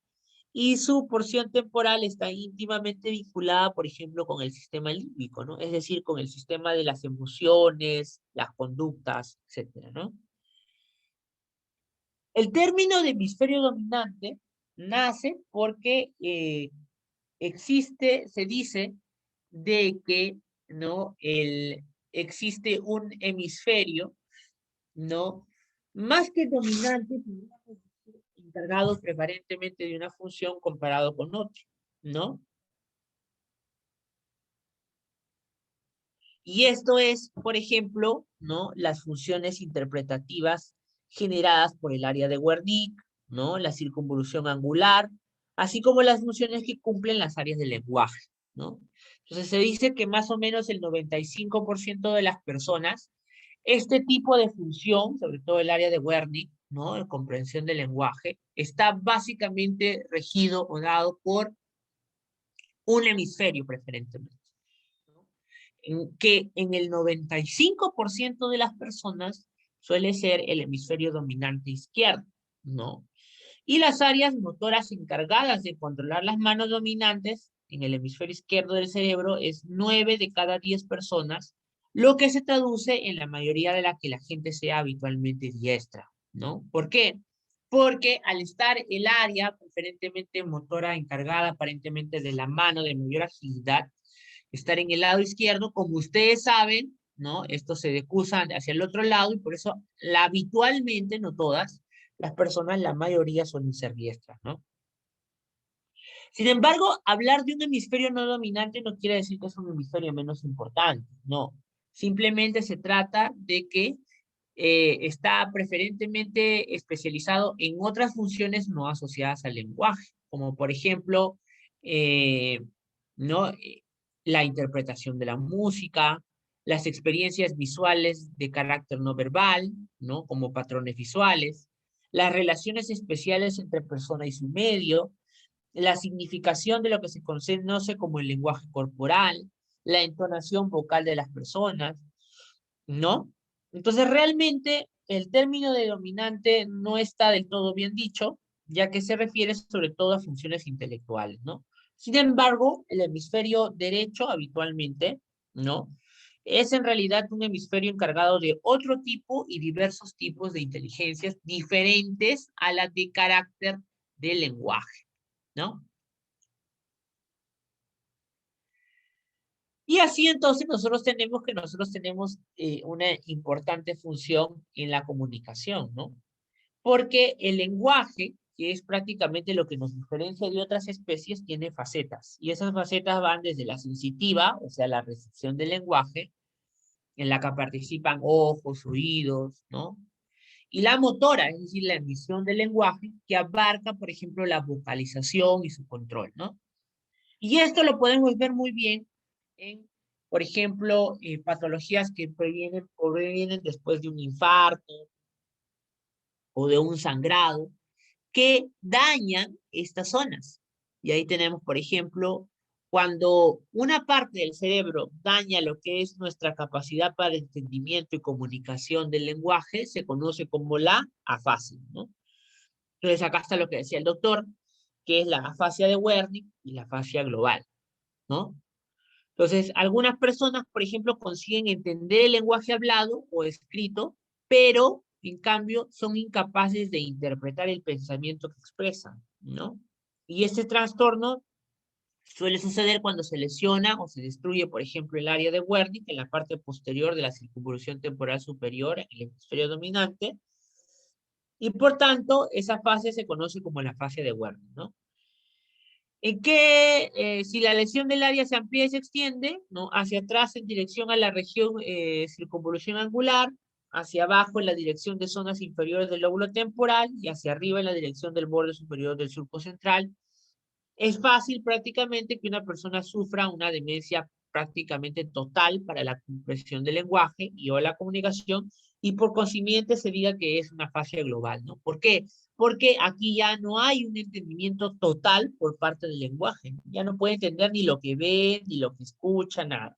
y su porción temporal está íntimamente vinculada, por ejemplo, con el sistema límbico, ¿no? Es decir, con el sistema de las emociones, las conductas, etcétera, ¿no? El término de hemisferio dominante nace porque se dice de que, ¿no? Existe un hemisferio, ¿no? Más que dominante, encargado prevalentemente de una función comparado con otro, ¿no? Y esto es, por ejemplo, ¿no? Las funciones interpretativas generadas por el área de Wernicke, ¿no? La circunvolución angular, así como las funciones que cumplen las áreas del lenguaje, ¿no? Entonces se dice que más o menos el 95% de las personas, este tipo de función, sobre todo el área de Wernicke, ¿no? De comprensión del lenguaje, está básicamente regido o dado por un hemisferio preferentemente, ¿no? Que en el 95% de las personas suele ser el hemisferio dominante izquierdo, ¿no? Y las áreas motoras encargadas de controlar las manos dominantes en el hemisferio izquierdo del cerebro es 9 de cada 10 personas, lo que se traduce en la mayoría de la que la gente sea habitualmente diestra, ¿no? ¿Por qué? Porque al estar el área preferentemente motora encargada aparentemente de la mano de mayor agilidad, estar en el lado izquierdo, como ustedes saben, ¿no? Esto se decusa hacia el otro lado y por eso habitualmente, no todas, las personas, la mayoría suelen ser diestras, ¿no? Sin embargo, hablar de un hemisferio no dominante no quiere decir que es un hemisferio menos importante, no. Simplemente se trata de que está preferentemente especializado en otras funciones no asociadas al lenguaje, como por ejemplo, eh, ¿no? La interpretación de la música, las experiencias visuales de carácter no verbal, ¿no? Como patrones visuales, las relaciones especiales entre persona y su medio, la significación de lo que se conoce como el lenguaje corporal, la entonación vocal de las personas, ¿no? Entonces, realmente el término de dominante no está del todo bien dicho, ya que se refiere sobre todo a funciones intelectuales, ¿no? Sin embargo, el hemisferio derecho habitualmente, ¿no? Es en realidad un hemisferio encargado de otro tipo y diversos tipos de inteligencias diferentes a las de carácter del lenguaje, ¿no? Y así entonces nosotros tenemos una importante función en la comunicación, ¿no? Porque el lenguaje, que es prácticamente lo que nos diferencia de otras especies, tiene facetas. Y esas facetas van desde la sensitiva, o sea, la recepción del lenguaje, en la que participan ojos, oídos, ¿no? Y la motora, es decir, la emisión del lenguaje, que abarca, por ejemplo, la vocalización y su control, ¿no? Y esto lo podemos ver muy bien en, por ejemplo, patologías que previenen después de un infarto o de un sangrado, que dañan estas zonas. Y ahí tenemos, por ejemplo, cuando una parte del cerebro daña lo que es nuestra capacidad para entendimiento y comunicación del lenguaje, se conoce como la afasia, ¿no? Entonces acá está lo que decía el doctor, que es la afasia de Wernicke y la afasia global, ¿no? Entonces, algunas personas, por ejemplo, consiguen entender el lenguaje hablado o escrito, pero en cambio, son incapaces de interpretar el pensamiento que expresan, ¿no? Y este trastorno suele suceder cuando se lesiona o se destruye, por ejemplo, el área de Wernicke en la parte posterior de la circunvolución temporal superior en el hemisferio dominante, y por tanto, esa fase se conoce como la fase de Wernicke, ¿no? En que si la lesión del área se amplía y se extiende, ¿no? Hacia atrás en dirección a la región circunvolución angular, hacia abajo en la dirección de zonas inferiores del lóbulo temporal y hacia arriba en la dirección del borde superior del surco central, es fácil prácticamente que una persona sufra una demencia prácticamente total para la comprensión del lenguaje y o la comunicación, y por consiguiente se diga que es una fase global, ¿no? ¿Por qué? Porque aquí ya no hay un entendimiento total por parte del lenguaje. Ya no puede entender ni lo que ve, ni lo que escucha, nada.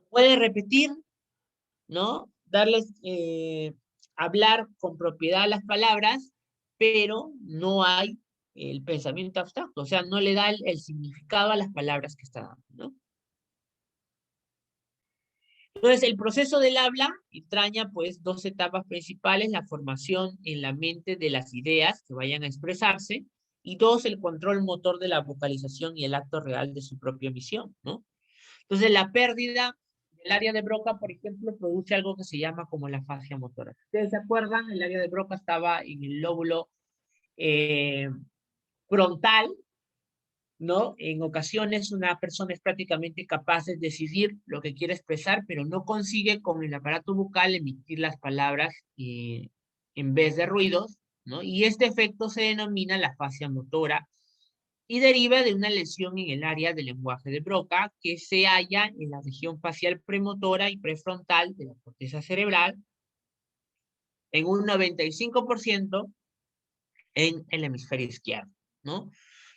Puede repetir, ¿no? Darles, hablar con propiedad las palabras, pero no hay el pensamiento abstracto, o sea, no le da el significado a las palabras que está dando, ¿no? Entonces, el proceso del habla entraña, pues, dos etapas principales: la formación en la mente de las ideas que vayan a expresarse, y dos, el control motor de la vocalización y el acto real de su propia emisión, ¿no? Entonces, la pérdida del área de Broca, por ejemplo, produce algo que se llama como la fascia motora. ¿Ustedes se acuerdan? El área de Broca estaba en el lóbulo eh, frontal, ¿no? En ocasiones una persona es prácticamente capaz de decidir lo que quiere expresar, pero no consigue con el aparato bucal emitir las palabras en vez de ruidos, ¿no? Y este efecto se denomina la fascia motora y deriva de una lesión en el área del lenguaje de Broca que se halla en la región facial premotora y prefrontal de la corteza cerebral en un 95% en el hemisferio izquierdo, ¿no?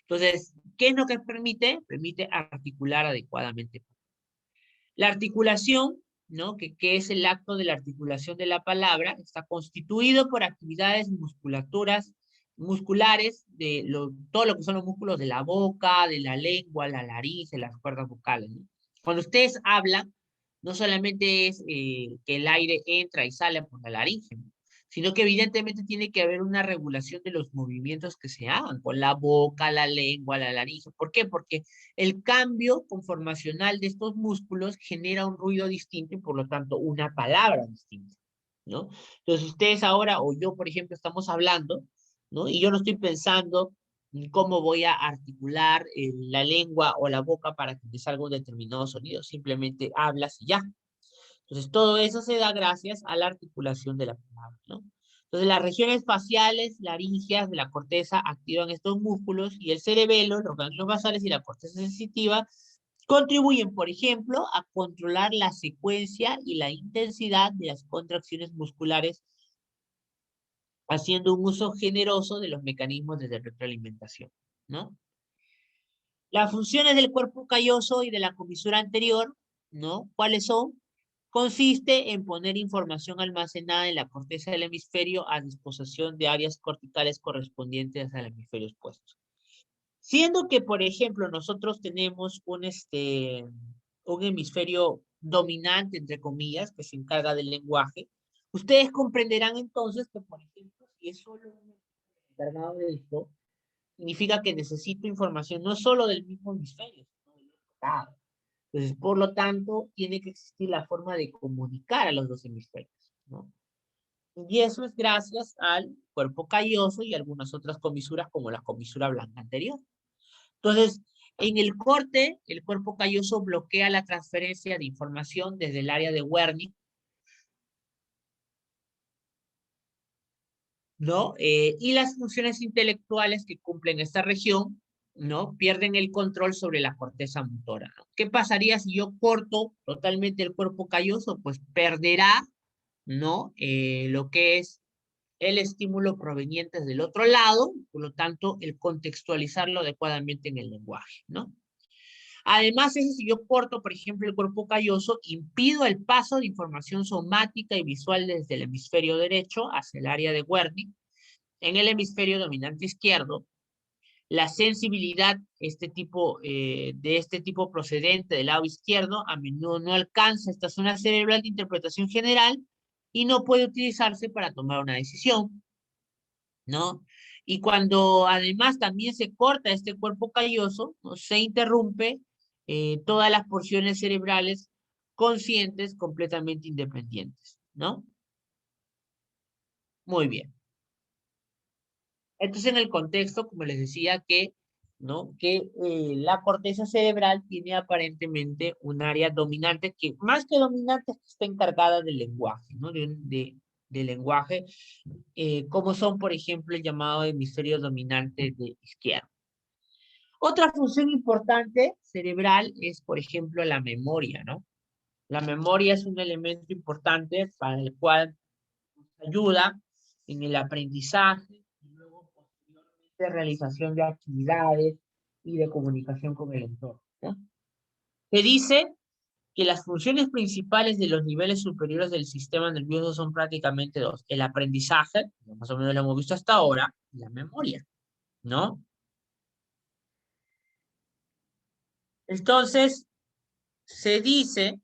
Entonces, ¿qué es lo que permite? Permite articular adecuadamente. La articulación, ¿no? ¿Qué es el acto de la articulación de la palabra? Está constituido por actividades musculares de todo lo que son los músculos de la boca, de la lengua, la nariz, de las cuerdas vocales, ¿no? Cuando ustedes hablan, no solamente es que el aire entra y sale por la laringe, ¿no? Sino que evidentemente tiene que haber una regulación de los movimientos que se hagan con la boca, la lengua, la laringe. ¿Por qué? Porque el cambio conformacional de estos músculos genera un ruido distinto y por lo tanto una palabra distinta, ¿no? Entonces ustedes ahora o yo, por ejemplo, estamos hablando, ¿no? Y yo no estoy pensando en cómo voy a articular la lengua o la boca para que me salga un determinado sonido, simplemente hablas y ya. Entonces, todo eso se da gracias a la articulación de la palabra, ¿no? Entonces, las regiones faciales, laríngeas de la corteza activan estos músculos y el cerebelo, los ganglios basales y la corteza sensitiva contribuyen, por ejemplo, a controlar la secuencia y la intensidad de las contracciones musculares, haciendo un uso generoso de los mecanismos de retroalimentación, ¿no? Las funciones del cuerpo calloso y de la comisura anterior, ¿no? ¿Cuáles son? Consiste en poner información almacenada en la corteza del hemisferio a disposición de áreas corticales correspondientes al hemisferio expuesto. Siendo que, por ejemplo, nosotros tenemos un hemisferio dominante, entre comillas, que se encarga del lenguaje, ustedes comprenderán entonces que, por ejemplo, si es solo un encargado de esto, significa que necesito información no solo del mismo hemisferio, sino del otro lado. Entonces, por lo tanto, tiene que existir la forma de comunicar a los dos hemisferios, ¿no? Y eso es gracias al cuerpo calloso y algunas otras comisuras como la comisura blanca anterior. Entonces, en el corte, el cuerpo calloso bloquea la transferencia de información desde el área de Wernicke, ¿no? Y las funciones intelectuales que cumplen esta región, ¿no? Pierden el control sobre la corteza motora, ¿no? ¿Qué pasaría si yo corto totalmente el cuerpo calloso? Pues perderá, ¿no? Lo que es el estímulo proveniente del otro lado, por lo tanto, el contextualizarlo adecuadamente en el lenguaje, ¿no? Además, si yo corto, por ejemplo, el cuerpo calloso, impido el paso de información somática y visual desde el hemisferio derecho hacia el área de Wernicke. En el hemisferio dominante izquierdo, la sensibilidad de este tipo procedente del lado izquierdo a menudo no alcanza esta zona cerebral de interpretación general y no puede utilizarse para tomar una decisión, ¿no? Y cuando además también se corta este cuerpo calloso, ¿no? Se interrumpe todas las porciones cerebrales conscientes completamente independientes, ¿no? Muy bien. Entonces, en el contexto, como les decía, ¿no? La corteza cerebral tiene aparentemente un área dominante que, más que dominante, está encargada del lenguaje, ¿no? Del lenguaje, como son, por ejemplo, el llamado hemisferio dominante de izquierda. Otra función importante cerebral es, por ejemplo, la memoria, ¿no? La memoria es un elemento importante para el cual nos ayuda en el aprendizaje y luego posteriormente realización de actividades y de comunicación con el entorno, ¿no? Se dice que las funciones principales de los niveles superiores del sistema nervioso son prácticamente dos: el aprendizaje, que más o menos lo hemos visto hasta ahora, y la memoria, ¿no? Entonces, se dice,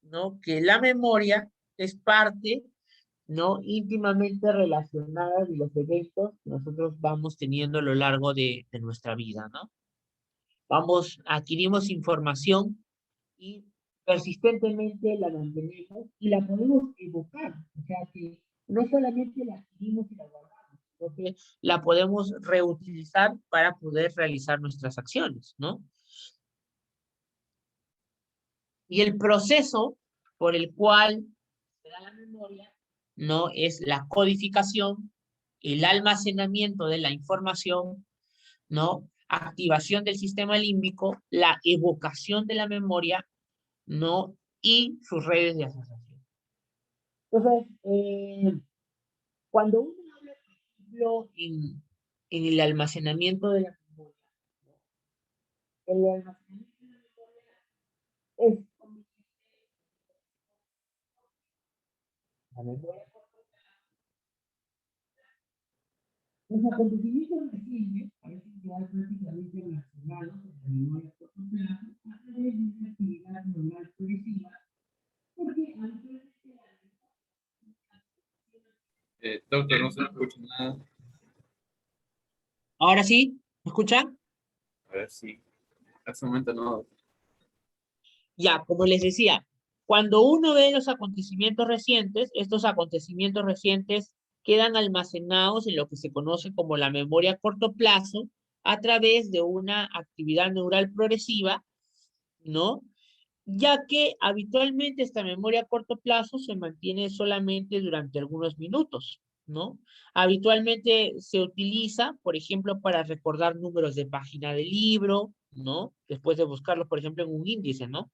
¿no?, que la memoria es parte, ¿no?, íntimamente relacionada de los eventos que nosotros vamos teniendo a lo largo de nuestra vida, ¿no? Adquirimos información y persistentemente la mantenemos y la podemos evocar, o sea que no solamente la adquirimos y la guardamos, sino que la podemos reutilizar para poder realizar nuestras acciones, ¿no? Y el proceso por el cual se da la memoria, ¿no?, es la codificación, el almacenamiento de la información, ¿no?, activación del sistema límbico, la evocación de la memoria, ¿no?, y sus redes de asociación. Entonces, cuando uno habla, por ejemplo, en el almacenamiento de la memoria, ¿no?, el almacenamiento de la memoria es como la memoria. Los acontecimientos recientes parecen quedar prácticamente relacionados con la memoria a corto plazo a través de una actividad neural progresiva, porque habitualmente Doctor, no se escucha nada. ¿Ahora sí? ¿Me escuchan? A ver si. En este momento no. Ya, como les decía, cuando uno ve los acontecimientos recientes, estos acontecimientos recientes quedan almacenados en lo que se conoce como la memoria a corto plazo a través de una actividad neural progresiva, ¿no? Ya que habitualmente esta memoria a corto plazo se mantiene solamente durante algunos minutos, ¿no? Habitualmente se utiliza, por ejemplo, para recordar números de página del libro, ¿no? Después de buscarlos, por ejemplo, en un índice, ¿no?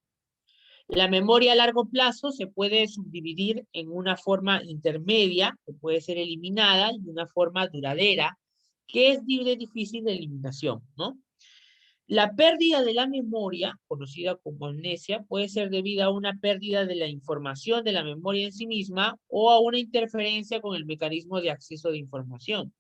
La memoria a largo plazo se puede subdividir en una forma intermedia, que puede ser eliminada, y una forma duradera, que es difícil de eliminación, ¿no? La pérdida de la memoria, conocida como amnesia, puede ser debida a una pérdida de la información de la memoria en sí misma o a una interferencia con el mecanismo de acceso de información.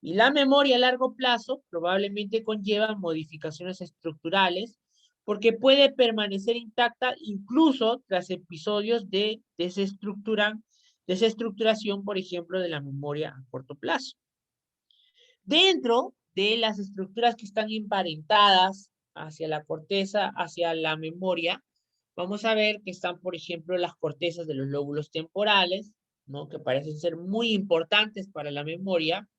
Y la memoria a largo plazo probablemente conlleva modificaciones estructurales porque puede permanecer intacta incluso tras episodios de desestructuración, por ejemplo, de la memoria a corto plazo. Dentro de las estructuras que están emparentadas hacia la corteza, hacia la memoria, vamos a ver que están, por ejemplo, las cortezas de los lóbulos temporales, ¿no?, que parecen ser muy importantes para la memoria,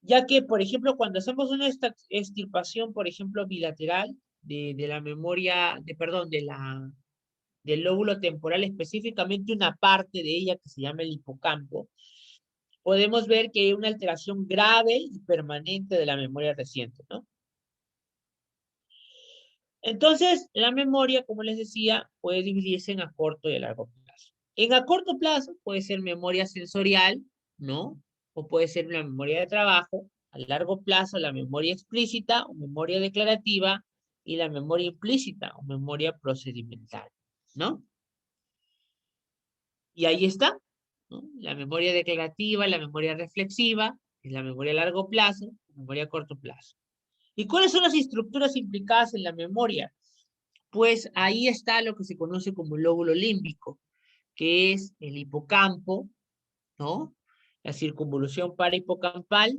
ya que, por ejemplo, cuando hacemos una extirpación, por ejemplo, bilateral de la memoria, perdón, del lóbulo temporal, específicamente una parte de ella que se llama el hipocampo, podemos ver que hay una alteración grave y permanente de la memoria reciente, ¿no? Entonces, la memoria, como les decía, puede dividirse en a corto y a largo plazo. En a corto plazo puede ser memoria sensorial, ¿no? O puede ser una memoria de trabajo. A largo plazo, la memoria explícita o memoria declarativa y la memoria implícita o memoria procedimental, ¿no? Y ahí está, ¿no? La memoria declarativa, la memoria reflexiva, es la memoria a largo plazo, la memoria a corto plazo. ¿Y cuáles son las estructuras implicadas en la memoria? Pues ahí está lo que se conoce como el lóbulo límbico, que es el hipocampo, ¿no? La circunvolución parahipocampal,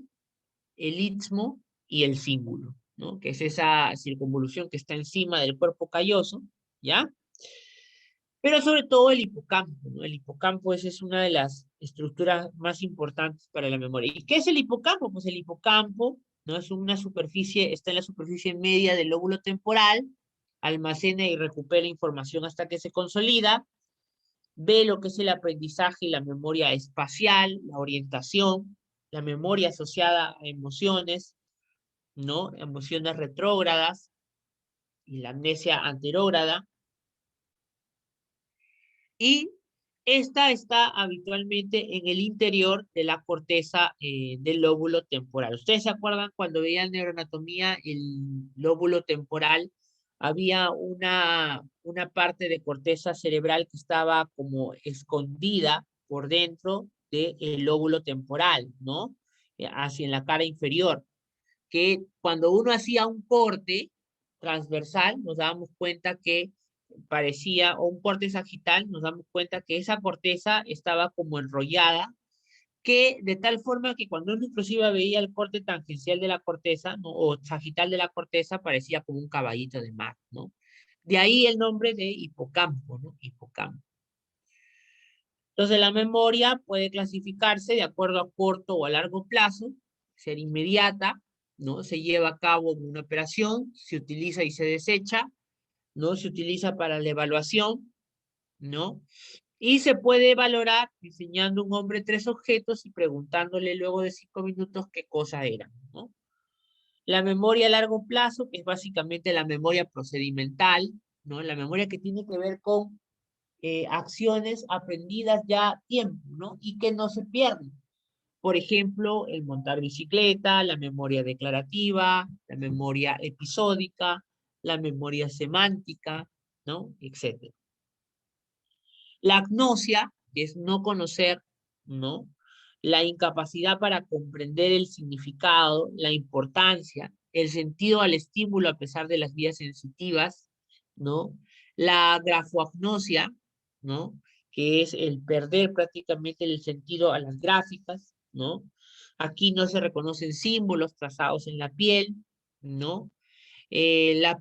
el istmo y el cíngulo, ¿no? Que es esa circunvolución que está encima del cuerpo calloso, ¿ya? Pero sobre todo el hipocampo, ¿no? El hipocampo es una de las estructuras más importantes para la memoria. ¿Y qué es el hipocampo? Pues el hipocampo, ¿no? Es una superficie, está en la superficie media del lóbulo temporal, almacena y recupera información hasta que se consolida, ve lo que es el aprendizaje y la memoria espacial, la orientación, la memoria asociada a emociones, ¿no? Emociones retrógradas y la amnesia anterógrada. Y esta está habitualmente en el interior de la corteza del lóbulo temporal. ¿Ustedes se acuerdan cuando veían neuroanatomía, el lóbulo temporal? Había una parte de corteza cerebral que estaba como escondida por dentro del lóbulo temporal, ¿no? Hacia en la cara inferior, que cuando uno hacía un corte transversal, nos dábamos cuenta que parecía, o un corte sagital, nos damos cuenta que esa corteza estaba como enrollada, que de tal forma que cuando uno inclusive veía el corte tangencial de la corteza, ¿no? O sagital de la corteza, parecía como un caballito de mar, ¿no? De ahí el nombre de hipocampo, ¿no? Hipocampo. Entonces la memoria puede clasificarse de acuerdo a corto o a largo plazo, ser inmediata, ¿no? Se lleva a cabo una operación, se utiliza y se desecha, ¿no? Se utiliza para la evaluación, ¿no? Y se puede valorar enseñando a un hombre tres objetos y preguntándole luego de 5 minutos qué cosa eran, ¿no? La memoria a largo plazo, que es básicamente la memoria procedimental, ¿no? La memoria que tiene que ver con acciones aprendidas ya a tiempo, ¿no? Y que no se pierden. Por ejemplo, el montar bicicleta, la memoria declarativa, la memoria episódica, la memoria semántica, ¿no? Etcétera. La agnosia, que es no conocer, ¿no? La incapacidad para comprender el significado, la importancia, el sentido al estímulo a pesar de las vías sensitivas, ¿no? La grafoagnosia, ¿no? Que es el perder prácticamente el sentido a las gráficas, ¿no? Aquí no se reconocen símbolos trazados en la piel, ¿no? La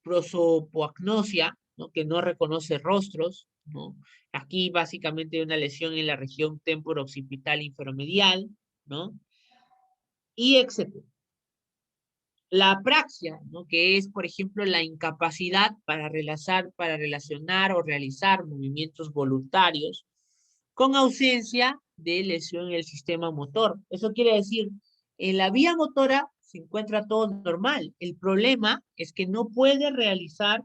prosopoagnosia, ¿no? Que no reconoce rostros, ¿no? Aquí básicamente hay una lesión en la región temporo-occipital inferomedial, ¿no? Y etcétera. La apraxia, ¿no? Que es, por ejemplo, la incapacidad para relacionar o realizar movimientos voluntarios con ausencia de lesión en el sistema motor. Eso quiere decir, en la vía motora se encuentra todo normal. El problema es que no puede realizar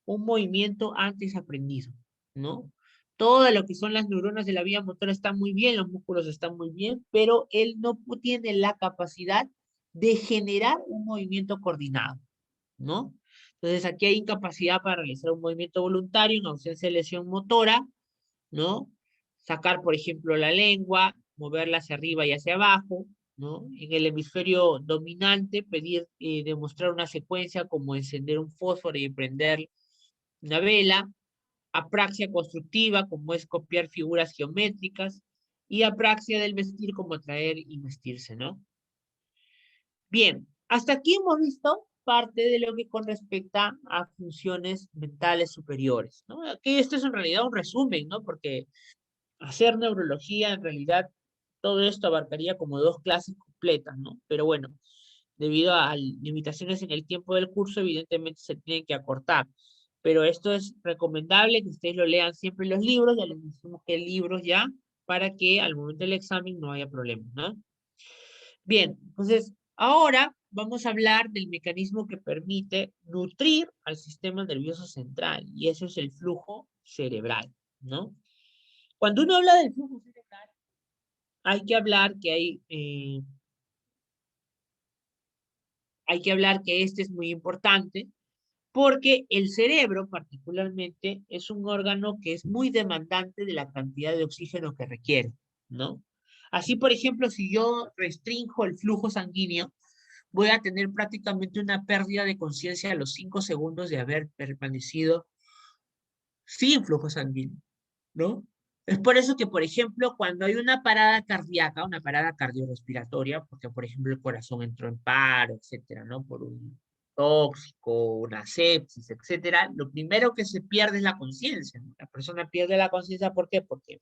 un movimiento antes aprendido, ¿no? Todo lo que son las neuronas de la vía motora están muy bien, los músculos están muy bien, pero él no tiene la capacidad de generar un movimiento coordinado, ¿no? Entonces aquí hay incapacidad para realizar un movimiento voluntario en ausencia de lesión motora, ¿no? Sacar, por ejemplo, la lengua, moverla hacia arriba y hacia abajo, ¿no? En el hemisferio dominante, pedir, demostrar una secuencia como encender un fósforo y prender una vela, apraxia constructiva, como es copiar figuras geométricas, y apraxia del vestir, como traer y vestirse, ¿no? Bien, hasta aquí hemos visto parte de lo que con respecta a funciones mentales superiores, ¿no? Aquí esto es en realidad un resumen, ¿no? Porque hacer neurología, en realidad, todo esto abarcaría como 2 clases completas, ¿no? Pero bueno, debido a limitaciones en el tiempo del curso, evidentemente se tienen que acortar. Pero esto es recomendable que ustedes lo lean siempre en los libros, ya les decimos que libros ya, para que al momento del examen no haya problemas, ¿no? Bien, entonces, ahora vamos a hablar del mecanismo que permite nutrir al sistema nervioso central, y eso es el flujo cerebral, ¿no? Cuando uno habla del flujo cerebral, hay que hablar que hay que hablar que este es muy importante, porque el cerebro particularmente es un órgano que es muy demandante de la cantidad de oxígeno que requiere, ¿no? Así, por ejemplo, si yo restringo el flujo sanguíneo, voy a tener prácticamente una pérdida de conciencia a los 5 segundos de haber permanecido sin flujo sanguíneo, ¿no? Es por eso que, por ejemplo, cuando hay una parada cardíaca, una parada cardiorrespiratoria, porque, por ejemplo, el corazón entró en paro, etcétera, ¿no? Por un tóxico, una sepsis, etcétera, lo primero que se pierde es la conciencia, ¿no? La persona pierde la conciencia, ¿por qué? Porque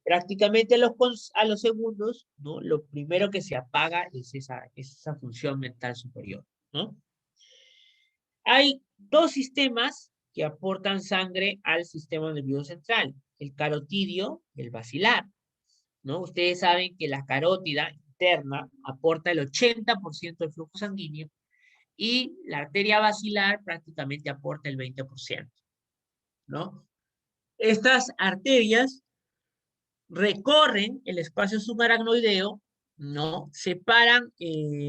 prácticamente a los segundos, ¿no? Lo primero que se apaga es esa función mental superior, ¿no? Hay dos sistemas que aportan sangre al sistema nervioso central, el carotidio y el basilar, ¿no? Ustedes saben que la carótida interna aporta el 80% del flujo sanguíneo y la arteria basilar prácticamente aporta el 20%, ¿no? Estas arterias recorren el espacio subaracnoideo, ¿no? Separan,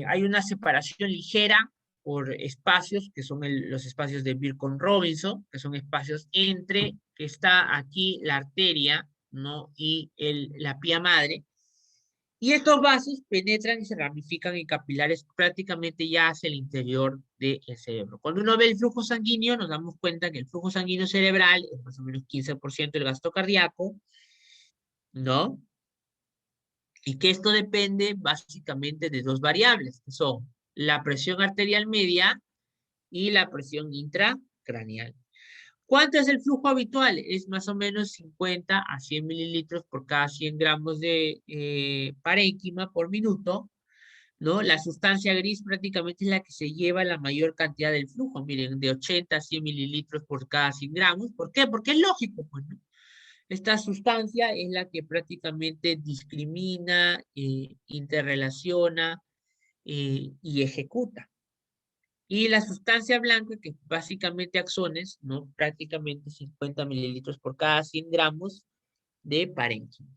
hay una separación ligera por espacios, que son los espacios de Birkhoff-Robinson, que son espacios entre, que está aquí la arteria, ¿no? Y la pía madre. Y estos vasos penetran y se ramifican en capilares prácticamente ya hacia el interior del cerebro. Cuando uno ve el flujo sanguíneo, nos damos cuenta que el flujo sanguíneo cerebral es más o menos 15% del gasto cardíaco, ¿no? Y que esto depende básicamente de dos variables, que son la presión arterial media y la presión intracraneal. ¿Cuánto es el flujo habitual? Es más o menos 50 a 100 mililitros por cada 100 gramos de parénquima por minuto, ¿no? La sustancia gris prácticamente es la que se lleva la mayor cantidad del flujo, miren, de 80 a 100 mililitros por cada 100 gramos. ¿Por qué? Porque es lógico, pues, ¿no? Esta sustancia es la que prácticamente discrimina, interrelaciona y ejecuta. Y la sustancia blanca, que básicamente axones, ¿no? Prácticamente 50 mililitros por cada 100 gramos de parénquima.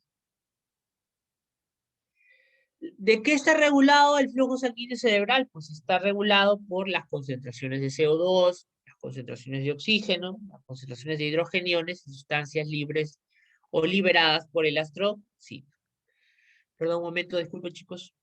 ¿De qué está regulado el flujo sanguíneo cerebral? Pues está regulado por las concentraciones de CO2, las concentraciones de oxígeno, las concentraciones de hidrogeniones y sustancias libres o liberadas por el astrocito. Perdón, un momento, disculpen, chicos.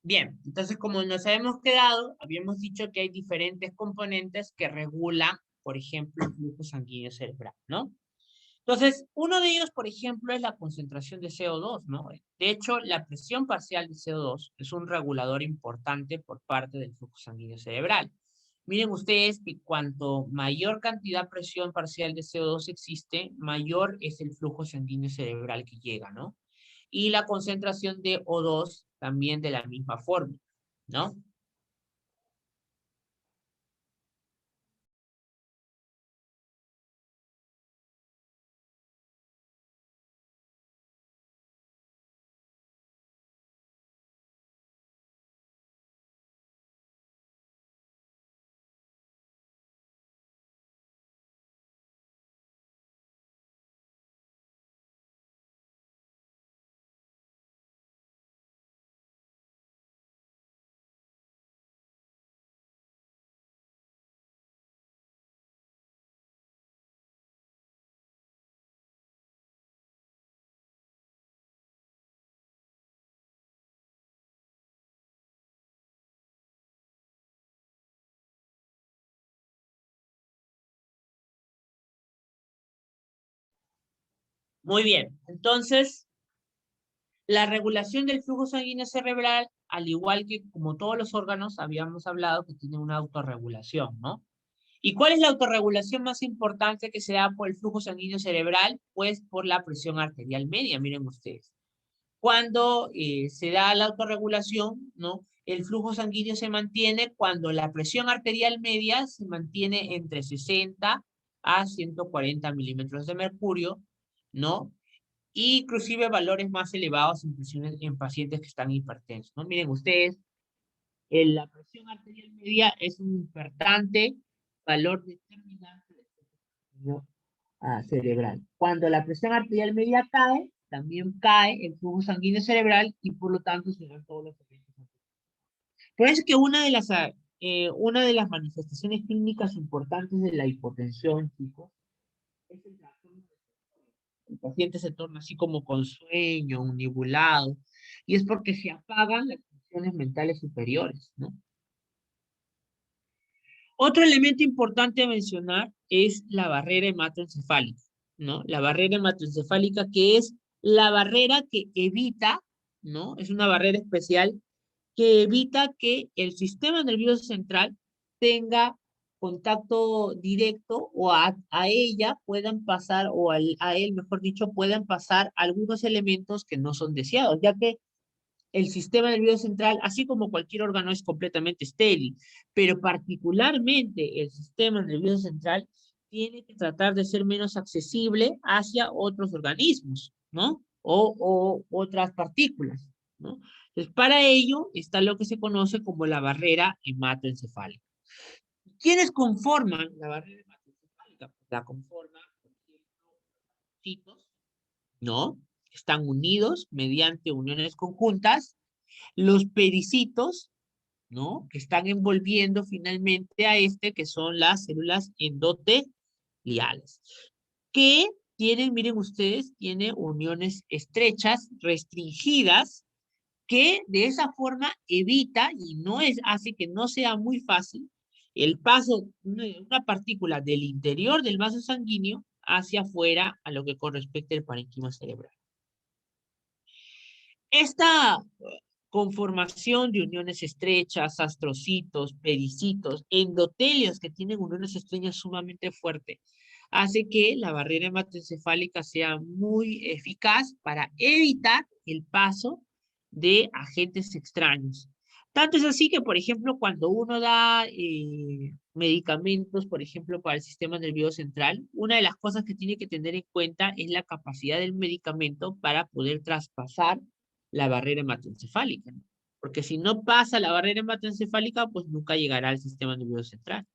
Bien, entonces como nos habíamos quedado, habíamos dicho que hay diferentes componentes que regulan, por ejemplo, el flujo sanguíneo cerebral, ¿no? Entonces, uno de ellos, por ejemplo, es la concentración de CO2, ¿no? De hecho, la presión parcial de CO2 es un regulador importante por parte del flujo sanguíneo cerebral. Miren ustedes que cuanto mayor cantidad presión parcial de CO2 existe, mayor es el flujo sanguíneo cerebral que llega, ¿no? Y la concentración de O2 también de la misma forma, ¿no? Muy bien. Entonces, la regulación del flujo sanguíneo cerebral, al igual que como todos los órganos, habíamos hablado que tiene una autorregulación, ¿no? ¿Y cuál es la autorregulación más importante que se da por el flujo sanguíneo cerebral? Pues por la presión arterial media, miren ustedes. Cuando se da la autorregulación, ¿no? El flujo sanguíneo se mantiene cuando la presión arterial media se mantiene entre 60 a 140 milímetros de mercurio, ¿no? Y inclusive valores más elevados en pacientes que están hipertensos, ¿no? Miren ustedes, la presión arterial media es un importante valor determinante del flujo cerebral. Cuando la presión arterial media cae, también cae el flujo sanguíneo cerebral y por lo tanto se dan todos los efectos. Por eso es que una de las manifestaciones clínicas importantes de la hipotensión, chicos, es el trastorno. El paciente se torna así como con sueño, unibulado, y es porque se apagan las funciones mentales superiores, ¿no? Otro elemento importante a mencionar es la barrera hematoencefálica, ¿no? La barrera hematoencefálica, que es la barrera que evita, ¿no? Es una barrera especial que evita que el sistema nervioso central tenga contacto directo o a ella puedan pasar, o a él, mejor dicho, puedan pasar algunos elementos que no son deseados, ya que el sistema nervioso central, así como cualquier órgano, es completamente estéril, pero particularmente el sistema nervioso central tiene que tratar de ser menos accesible hacia otros organismos, ¿no? O otras partículas, ¿no? Entonces, para ello está lo que se conoce como la barrera hematoencefálica. ¿Quiénes conforman la barrera hematoencefálica? La conforman, por ejemplo, los citos, ¿no? Están unidos mediante uniones conjuntas los pericitos, ¿no? Que están envolviendo finalmente a este, que son las células endoteliales, que tienen, miren ustedes, tiene uniones estrechas, restringidas, que de esa forma evita y no es, hace que no sea muy fácil el paso de una partícula del interior del vaso sanguíneo hacia afuera a lo que corresponde al parénquima cerebral. Esta conformación de uniones estrechas, astrocitos, pericitos, endotelios que tienen uniones estrechas sumamente fuertes, hace que la barrera hematoencefálica sea muy eficaz para evitar el paso de agentes extraños. Tanto es así que, por ejemplo, cuando uno da medicamentos, por ejemplo, para el sistema nervioso central, una de las cosas que tiene que tener en cuenta es la capacidad del medicamento para poder traspasar la barrera hematoencefálica, ¿no? Porque si no pasa la barrera hematoencefálica, pues nunca llegará al sistema nervioso central,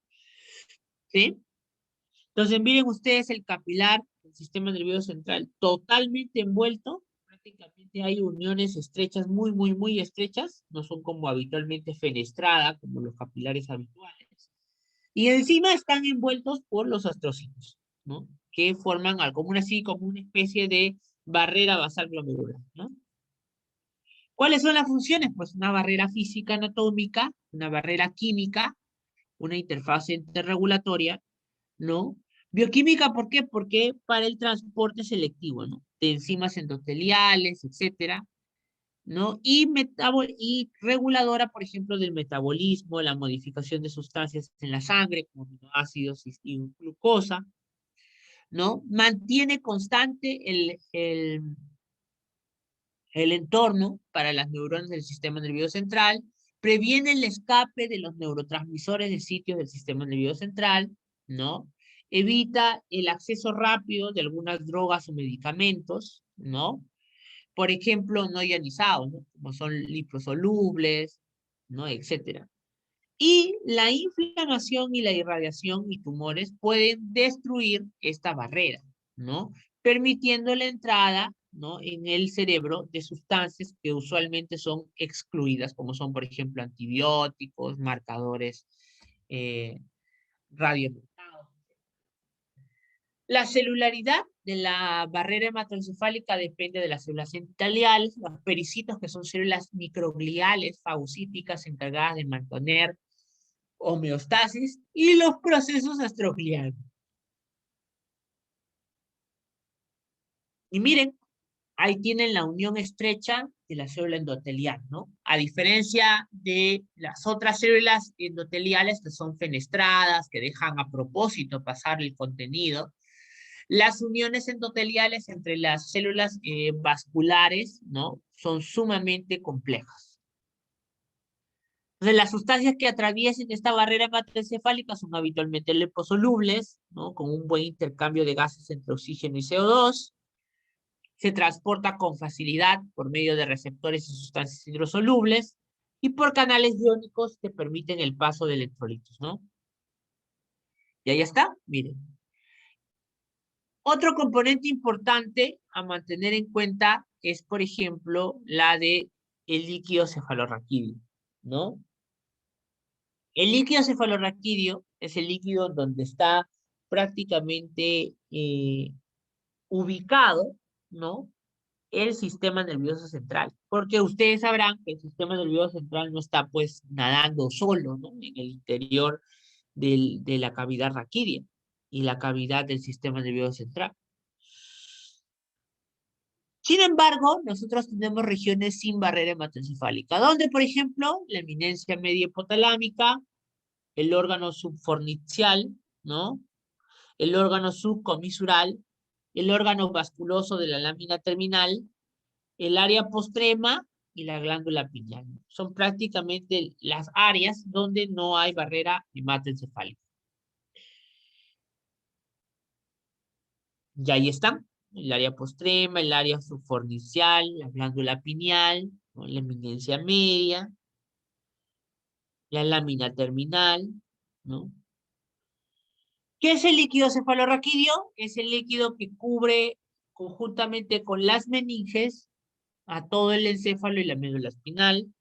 ¿sí? Entonces, miren ustedes el capilar del sistema nervioso central totalmente envuelto, prácticamente hay uniones estrechas, muy, muy, muy estrechas, no son como habitualmente fenestradas, como los capilares habituales. Y encima están envueltos por los astrocitos, ¿no? Que forman algo como así, como una especie de barrera basal glomerular, ¿no? ¿Cuáles son las funciones? Pues una barrera física anatómica, una barrera química, una interfaz interregulatoria, ¿no? Bioquímica, ¿por qué? Porque para el transporte selectivo, ¿no? De enzimas endoteliales, etcétera, ¿no? Y reguladora, por ejemplo, del metabolismo, la modificación de sustancias en la sangre, como aminoácidos y glucosa, ¿no? Mantiene constante el entorno para las neuronas del sistema nervioso central, previene el escape de los neurotransmisores de sitios del sistema nervioso central, ¿no? Evita el acceso rápido de algunas drogas o medicamentos, ¿no? Por ejemplo, no ionizados, ¿no? Como son liposolubles, ¿no? Etcétera. Y la inflamación y la irradiación y tumores pueden destruir esta barrera, ¿no? Permitiendo la entrada, ¿no? En el cerebro de sustancias que usualmente son excluidas, como son, por ejemplo, antibióticos, marcadores radioactivos. La celularidad de la barrera hematoencefálica depende de las células endoteliales, los pericitos, que son células microgliales fagocíticas encargadas de mantener homeostasis, y los procesos astroglianos. Y miren, ahí tienen la unión estrecha de la célula endotelial, ¿no? A diferencia de las otras células endoteliales que son fenestradas, que dejan a propósito pasar el contenido, las uniones endoteliales entre las células vasculares, ¿no? Son sumamente complejas. Entonces, las sustancias que atraviesen esta barrera hematoencefálica son habitualmente liposolubles, ¿no? Con un buen intercambio de gases entre oxígeno y CO2. Se transporta con facilidad por medio de receptores y sustancias hidrosolubles y por canales iónicos que permiten el paso de electrolitos, ¿no? Y ahí está, miren. Otro componente importante a mantener en cuenta es, por ejemplo, la de el líquido cefalorraquídeo, ¿no? El líquido cefalorraquídeo es el líquido donde está prácticamente ubicado, ¿no? El sistema nervioso central, porque ustedes sabrán que el sistema nervioso central no está pues nadando solo, ¿no? En el interior de la cavidad raquídea y la cavidad del sistema nervioso central. Sin embargo, nosotros tenemos regiones sin barrera hematoencefálica, donde, por ejemplo, la eminencia media hipotalámica, el órgano subfornicial, ¿no? El órgano subcomisural, el órgano vasculoso de la lámina terminal, el área postrema y la glándula pineal. Son prácticamente las áreas donde no hay barrera hematoencefálica. Y ahí están, el área postrema, el área subfornicial, la glándula pineal, ¿no? La eminencia media, la lámina terminal, ¿no? ¿Qué es el líquido cefalorraquídeo? Es el líquido que cubre conjuntamente con las meninges a todo el encéfalo y la médula espinal.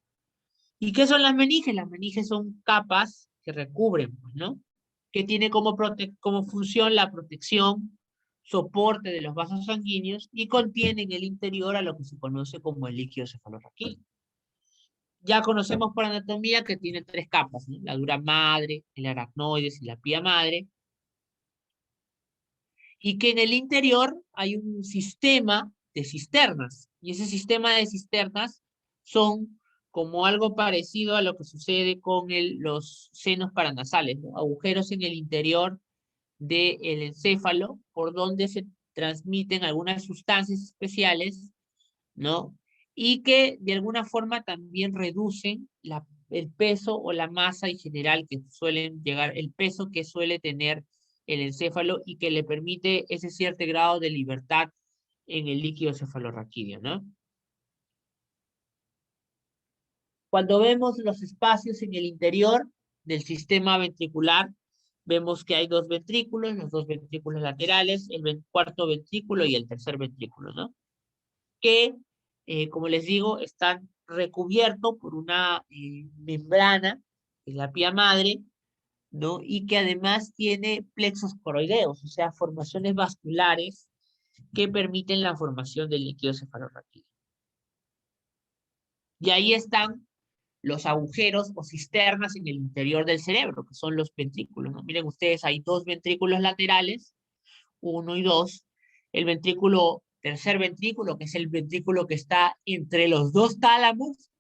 ¿Y qué son las meninges? Las meninges son capas que recubren, pues, ¿no? Que tiene como función la protección, soporte de los vasos sanguíneos y contiene en el interior a lo que se conoce como el líquido cefalorraquídeo. Ya conocemos por anatomía que tiene tres capas, ¿no? La dura madre, el aracnoides y la pía madre, y que en el interior hay un sistema de cisternas, y ese sistema de cisternas son como algo parecido a lo que sucede con los senos paranasales, ¿no? Agujeros en el interior del encéfalo por donde se transmiten algunas sustancias especiales, ¿no? Y que de alguna forma también reducen el peso o la masa en general que suelen llegar, el peso que suele tener el encéfalo y que le permite ese cierto grado de libertad en el líquido cefalorraquídeo, ¿no? Cuando vemos los espacios en el interior del sistema ventricular, vemos que hay dos ventrículos, los dos ventrículos laterales, el cuarto ventrículo y el tercer ventrículo, ¿no? Que, como les digo, están recubiertos por una membrana, que es la pía madre, ¿no? Y que además tiene plexos coroideos, o sea, formaciones vasculares que permiten la formación del líquido cefalorraquídeo. Y ahí están los agujeros o cisternas en el interior del cerebro, que son los ventrículos, ¿no? Miren ustedes, hay dos ventrículos laterales, uno y dos. El tercer ventrículo, que es el ventrículo que está entre los dos tálamos,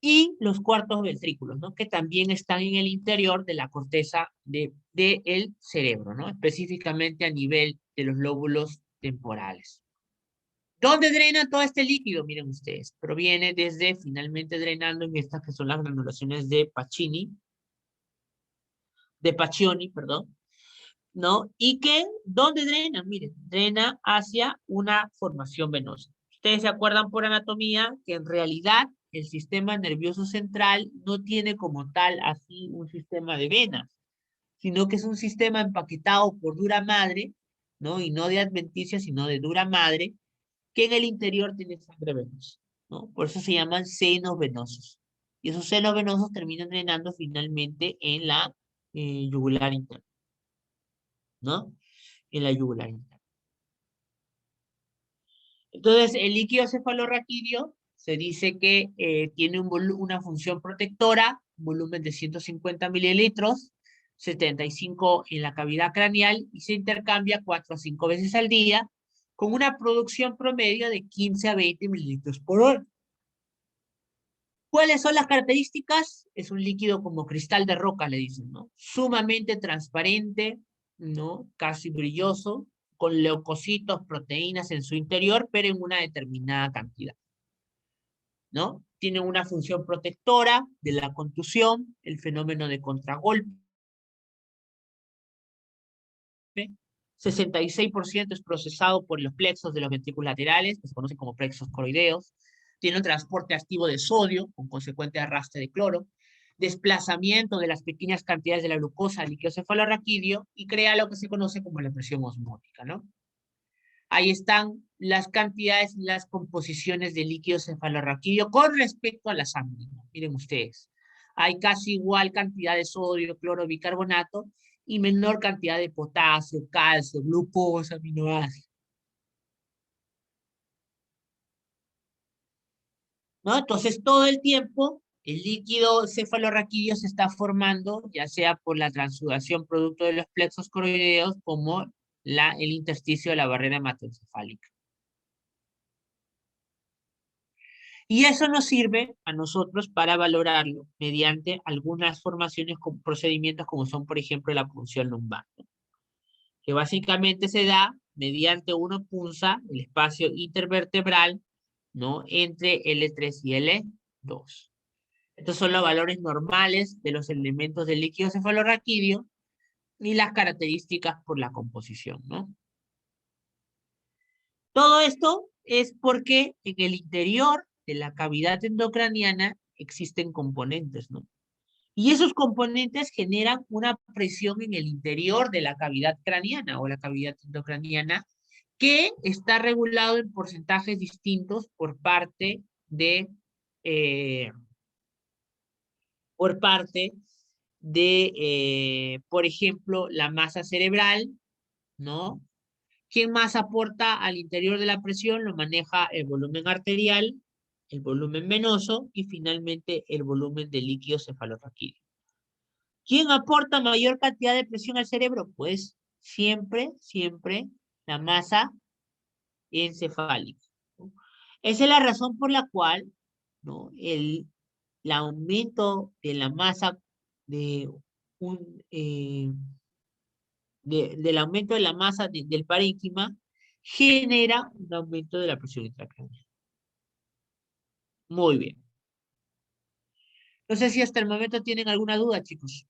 y los cuartos ventrículos, ¿no? Que también están en el interior de la corteza del cerebro, ¿no? Específicamente a nivel de los lóbulos temporales. ¿Dónde drena todo este líquido? Miren ustedes, proviene desde finalmente drenando en estas que son las granulaciones de Pacchioni, perdón, ¿no? Y que, ¿dónde drena? Miren, drena hacia una formación venosa. Ustedes se acuerdan por anatomía que en realidad el sistema nervioso central no tiene como tal así un sistema de venas, sino que es un sistema empaquetado por dura madre, ¿no? Y no de adventicia, sino de dura madre, que en el interior tiene sangre venosa, ¿no? Por eso se llaman senos venosos. Y esos senos venosos terminan drenando finalmente en la yugular interna, ¿no? En la yugular interna. Entonces, el líquido cefalorraquídeo se dice que tiene una función protectora, un volumen de 150 mililitros, 75 en la cavidad craneal y se intercambia 4 a 5 veces al día con una producción promedio de 15 a 20 mililitros por hora. ¿Cuáles son las características? Es un líquido como cristal de roca, le dicen, ¿no? Sumamente transparente, ¿no? Casi brilloso, con leucocitos, proteínas en su interior, pero en una determinada cantidad, ¿no? Tiene una función protectora de la contusión, el fenómeno de contragolpe. 66% es procesado por los plexos de los ventrículos laterales, que se conocen como plexos coroideos. Tiene un transporte activo de sodio, con consecuente arrastre de cloro, desplazamiento de las pequeñas cantidades de la glucosa al líquido cefalorraquídeo y crea lo que se conoce como la presión osmótica, ¿no? Ahí están las cantidades, las composiciones de líquido cefalorraquídeo con respecto a la sangre, ¿no? Miren ustedes, hay casi igual cantidad de sodio, cloro, bicarbonato y menor cantidad de potasio, calcio, glucosa, aminoácidos, ¿no? Entonces, todo el tiempo, el líquido cefalorraquídeo se está formando, ya sea por la transsudación producto de los plexos coroideos, como el intersticio de la barrera hematoencefálica. Y eso nos sirve a nosotros para valorarlo mediante algunas formaciones con procedimientos como son, por ejemplo, la punción lumbar, ¿no? Que básicamente se da mediante uno punza el espacio intervertebral, ¿no? Entre L3 y L2. Estos son los valores normales de los elementos del líquido cefalorraquídeo y las características por la composición, ¿no? Todo esto es porque en el interior de la cavidad endocraniana existen componentes, ¿no? Y esos componentes generan una presión en el interior de la cavidad craneana o la cavidad endocraniana que está regulado en porcentajes distintos eh, por parte por ejemplo, la masa cerebral, ¿no? ¿Quién más aporta al interior de la presión? Lo maneja el volumen arterial, el volumen venoso y finalmente el volumen de líquido cefalorraquídeo. ¿Quién aporta mayor cantidad de presión al cerebro? Pues siempre, siempre la masa encefálica, ¿no? Esa es la razón por la cual, ¿no? El aumento de la masa de un, del aumento de la masa del parénquima genera un aumento de la presión intracraneal. Muy bien. No sé si hasta el momento tienen alguna duda, chicos.